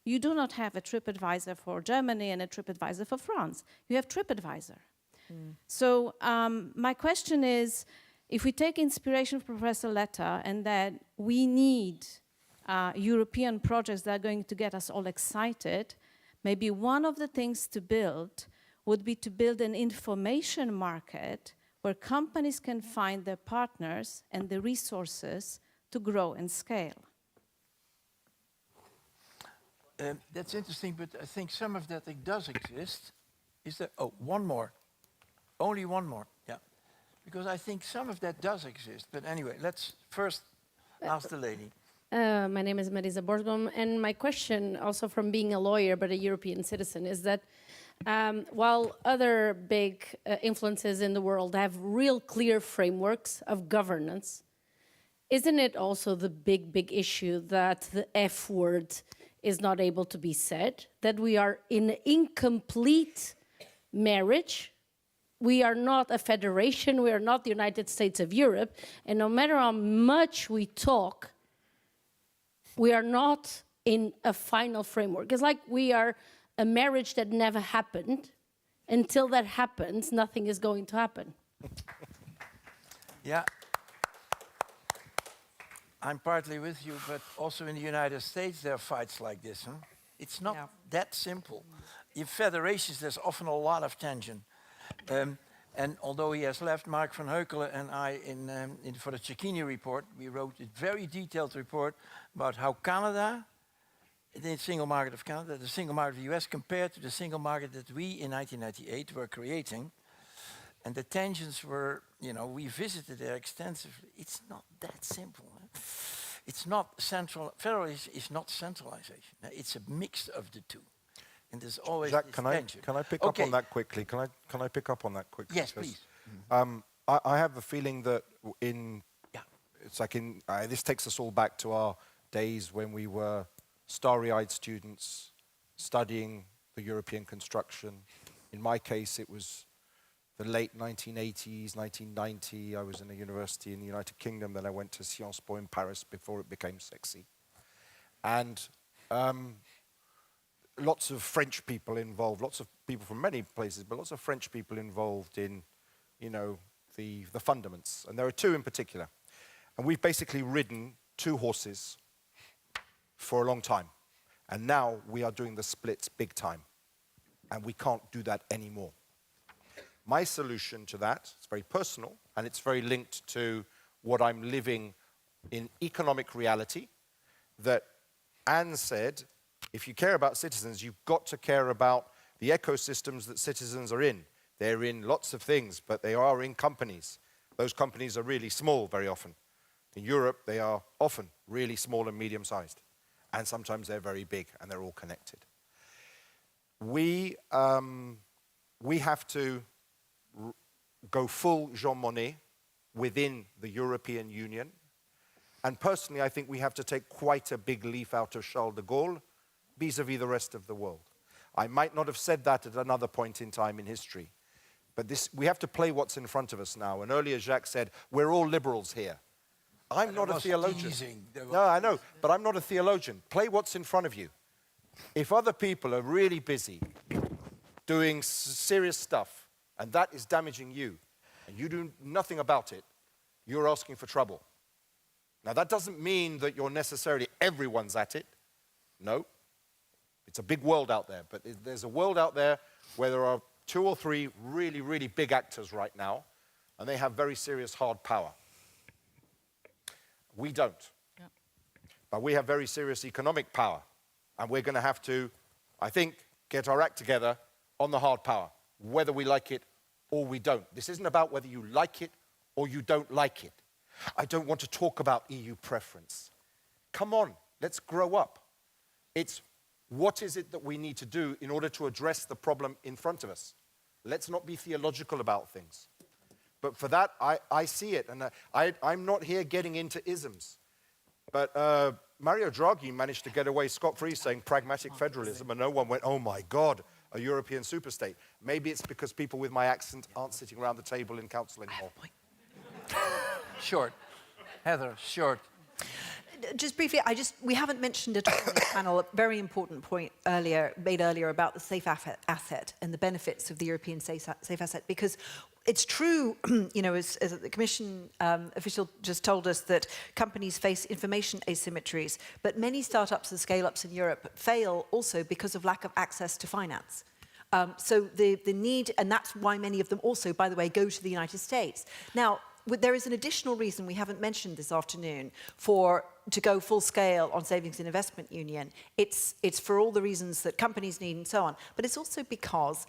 You do not have a TripAdvisor for Germany and a TripAdvisor for France. You have TripAdvisor. So my question is, if we take inspiration from Professor Letta and that we need European projects that are going to get us all excited, maybe one of the things to build would be to build an information market where companies can find their partners and the resources to grow and scale. That's interesting, but I think some of that does exist. Is there? Oh, one more. Only one more, yeah. Because I think some of that does exist. But anyway, let's first ask the lady. My name is Marisa Borsboom, and my question, also from being a lawyer but a European citizen, is that while other big influences in the world have real clear frameworks of governance, isn't it also the big issue that the F word is not able to be said, that we are in incomplete marriage? We are not a federation, we are not the United States of Europe, and no matter how much we talk, we are not in a final framework. It's like we are a marriage that never happened. Until that happens, nothing is going to happen. Yeah. I'm partly with you, but also in the United States there are fights like this. Huh? It's not that simple. In federations, there's often a lot of tension. And although he has left, Mark van Heukelen and I, for the Cecchini report, we wrote a very detailed report about how Canada, the single market of Canada, the single market of the US, compared to the single market that we in 1998 were creating. And the tensions were, we visited there extensively. It's not that simple. Huh? It's not central. Federalism is not centralization. It's a mix of the two. And there's always Jacques, this tension. can I pick up on that quickly? Can I pick up on that quickly? Yes, please. I have a feeling that it's like this takes us all back to our days when we were starry-eyed students studying the European construction. In my case, it was the late 1980s, 1990. I was in a university in the United Kingdom, then I went to Sciences Po in Paris before it became sexy. And lots of French people involved, lots of people from many places, but lots of French people involved in, the fundaments. And there are two in particular. And we've basically ridden two horses for a long time. And now we are doing the splits big time. And we can't do that anymore. My solution to that, it's very personal, and it's very linked to what I'm living in economic reality, that Anne said, if you care about citizens, you've got to care about the ecosystems that citizens are in. They're in lots of things, but they are in companies. Those companies are really small very often. In Europe, they are often really small and medium-sized. And sometimes they're very big, and they're all connected. We have to go full Jean Monnet within the European Union. And personally, I think we have to take quite a big leaf out of Charles de Gaulle vis-à-vis the rest of the world. I might not have said that at another point in time in history. But we have to play what's in front of us now. And earlier Jacques said, we're all liberals here. I'm not a theologian. No, I know, but I'm not a theologian. Play what's in front of you. If other people are really busy doing serious stuff, and that is damaging you, and you do nothing about it, you're asking for trouble. Now, that doesn't mean that you're necessarily everyone's at it. No. It's a big world out there, but there's a world out there where there are 2 or 3 really, really big actors right now, and they have very serious hard power. We don't. Yeah. But we have very serious economic power, and we're going to have to, I think, get our act together on the hard power, whether we like it or we don't. This isn't about whether you like it or you don't like it. I don't want to talk about EU preference. Come on, let's grow up. It's what is it that we need to do in order to address the problem in front of us? Let's not be theological about things. But for that, I see it, and I'm not here getting into isms. But Mario Draghi managed to get away scot-free saying pragmatic federalism, and no one went, oh my God, a European superstate. Maybe it's because people with my accent aren't sitting around the table in council anymore. Short. Heather, short. Just briefly, we haven't mentioned at all in the panel a very important point made earlier about the safe asset and the benefits of the European safe asset, because it's true, you know, as the Commission official just told us, that companies face information asymmetries, but many startups and scale-ups in Europe fail also because of lack of access to finance. So the need, and that's why many of them also, by the way, go to the United States. Now, there is an additional reason we haven't mentioned this afternoon to go full scale on Savings and Investment Union. It's for all the reasons that companies need and so on, but it's also because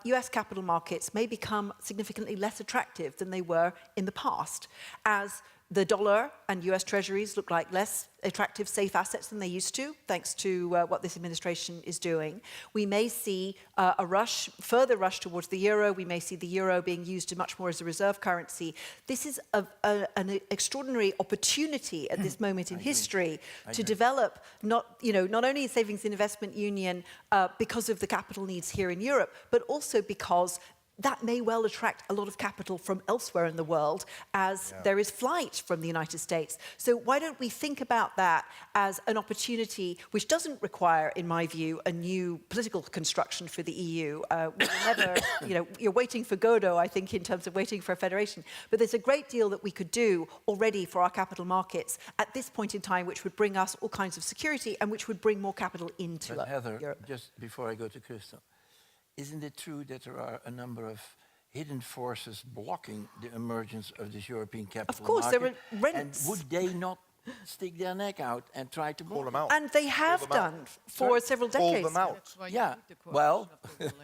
US capital markets may become significantly less attractive than they were in the past, as the dollar and US treasuries look like less attractive safe assets than they used to, thanks to what this administration is doing. We may see a further rush towards the euro. We may see the euro being used much more as a reserve currency. This is an extraordinary opportunity at this moment in history to develop not only a savings and investment union because of the capital needs here in Europe, but also because that may well attract a lot of capital from elsewhere in the world, as there is flight from the United States. So why don't we think about that as an opportunity which doesn't require, in my view, a new political construction for the EU. We will never, you're waiting for Godot, I think, in terms of waiting for a federation. But there's a great deal that we could do already for our capital markets at this point in time, which would bring us all kinds of security and which would bring more capital into Europe. Heather, just before I go to Crystal, isn't it true that there are a number of hidden forces blocking the emergence of this European capital market? Of course, there are rents. And would they not stick their neck out and try to Call them out? And they have done for several decades. Call them out. Yeah, well...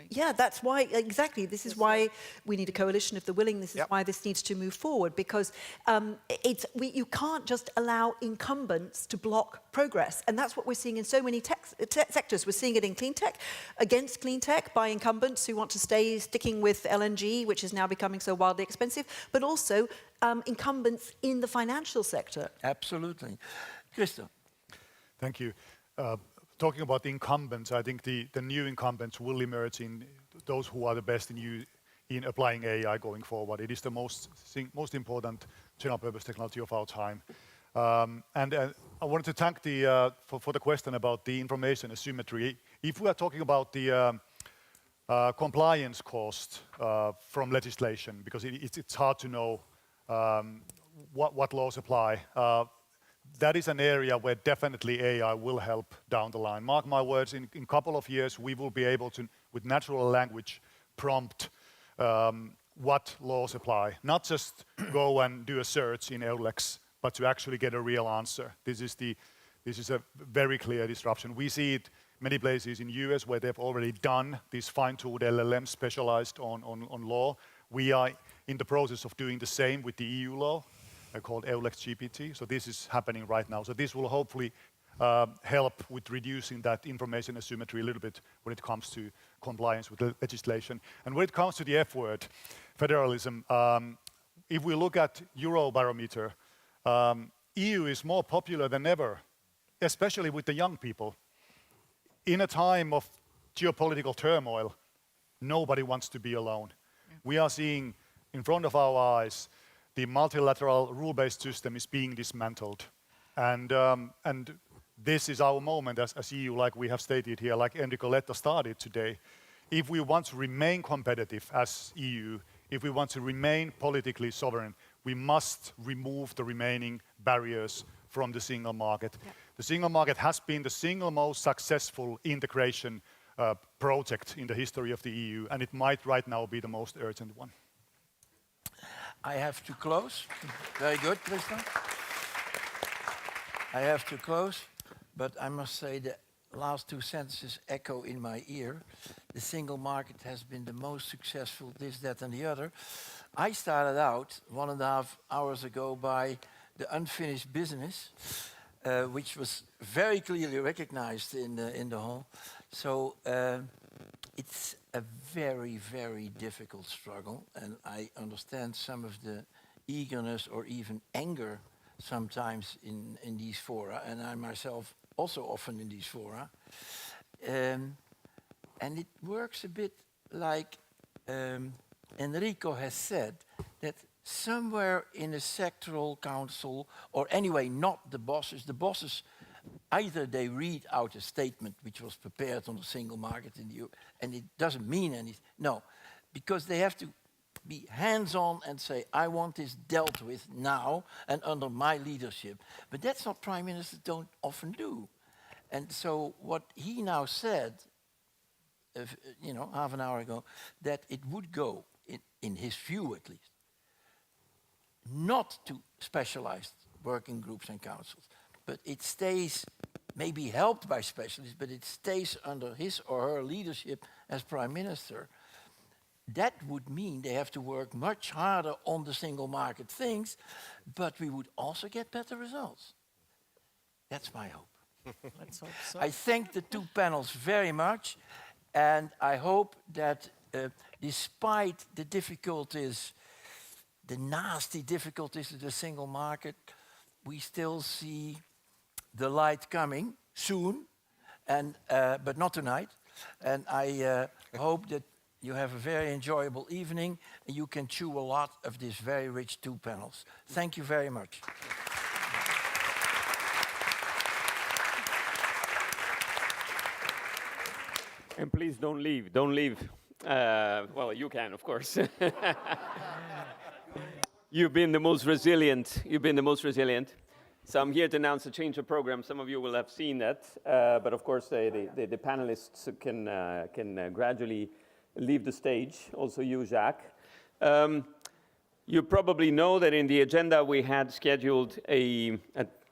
Yeah, that's why, exactly. This is why we need a coalition of the willing. This is why this needs to move forward, because you can't just allow incumbents to block progress. And that's what we're seeing in so many sectors. We're seeing it in clean tech, against clean tech by incumbents who want to sticking with LNG, which is now becoming so wildly expensive, but also incumbents in the financial sector. Absolutely. Crystal. Thank you. Talking about the incumbents, I think the new incumbents will emerge in those who are the best in applying AI going forward. It is the most important general purpose technology of our time. And I wanted to thank for the question about the information asymmetry. If we are talking about the compliance cost from legislation, because it's hard to know what laws apply, that is an area where definitely AI will help down the line. Mark my words, in a couple of years we will be able to, with natural language, prompt what laws apply. Not just go and do a search in EULEX, but to actually get a real answer. This is a very clear disruption. We see it many places in US where they've already done these fine-tuned LLMs specialized on law. We are in the process of doing the same with the EU law, called EULEX GPT. So this is happening right now. So this will hopefully help with reducing that information asymmetry a little bit when it comes to compliance with the legislation. And when it comes to the F word, federalism, if we look at Eurobarometer, EU is more popular than ever, especially with the young people. In a time of geopolitical turmoil, nobody wants to be alone. We are seeing in front of our eyes the multilateral rule-based system is being dismantled. And this is our moment as EU, like we have stated here, like Enrico Letta started today. If we want to remain competitive as EU, if we want to remain politically sovereign, we must remove the remaining barriers from the single market. Yeah. The single market has been the single most successful integration project in the history of the EU, and it might right now be the most urgent one. I have to close. Very good, Krista. I have to close, but I must say the last two sentences echo in my ear. The single market has been the most successful, this, that, and the other. I started out 1.5 hours ago by the unfinished business, which was very clearly recognized in the hall. So it's a very, very difficult struggle, and I understand some of the eagerness or even anger sometimes in these fora, and I myself also often in these fora. And it works a bit like Enrico has said, that somewhere in a sectoral council, or anyway not the bosses, either they read out a statement which was prepared on the single market in the EU, and it doesn't mean anything. No, because they have to be hands-on and say, I want this dealt with now and under my leadership. But that's what prime ministers don't often do. And so what he now said, half an hour ago, that it would go, in his view at least, not to specialized working groups and councils, but it stays, maybe helped by specialists, but it stays under his or her leadership as prime minister. That would mean they have to work much harder on the single market things, but we would also get better results. That's my hope. Let's hope so. I thank the two panels very much, and I hope that despite the difficulties, the nasty difficulties of the single market, we still see the light coming soon, and but not tonight. And I hope that you have a very enjoyable evening, and you can chew a lot of these very rich two panels. Thank you very much. And please don't leave, don't leave. Well, you can, of course. You've been the most resilient, So I'm here to announce a change of program. Some of you will have seen that, but of course the panelists can gradually leave the stage, also you, Jacques. You probably know that in the agenda we had scheduled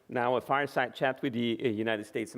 now a fireside chat with the United States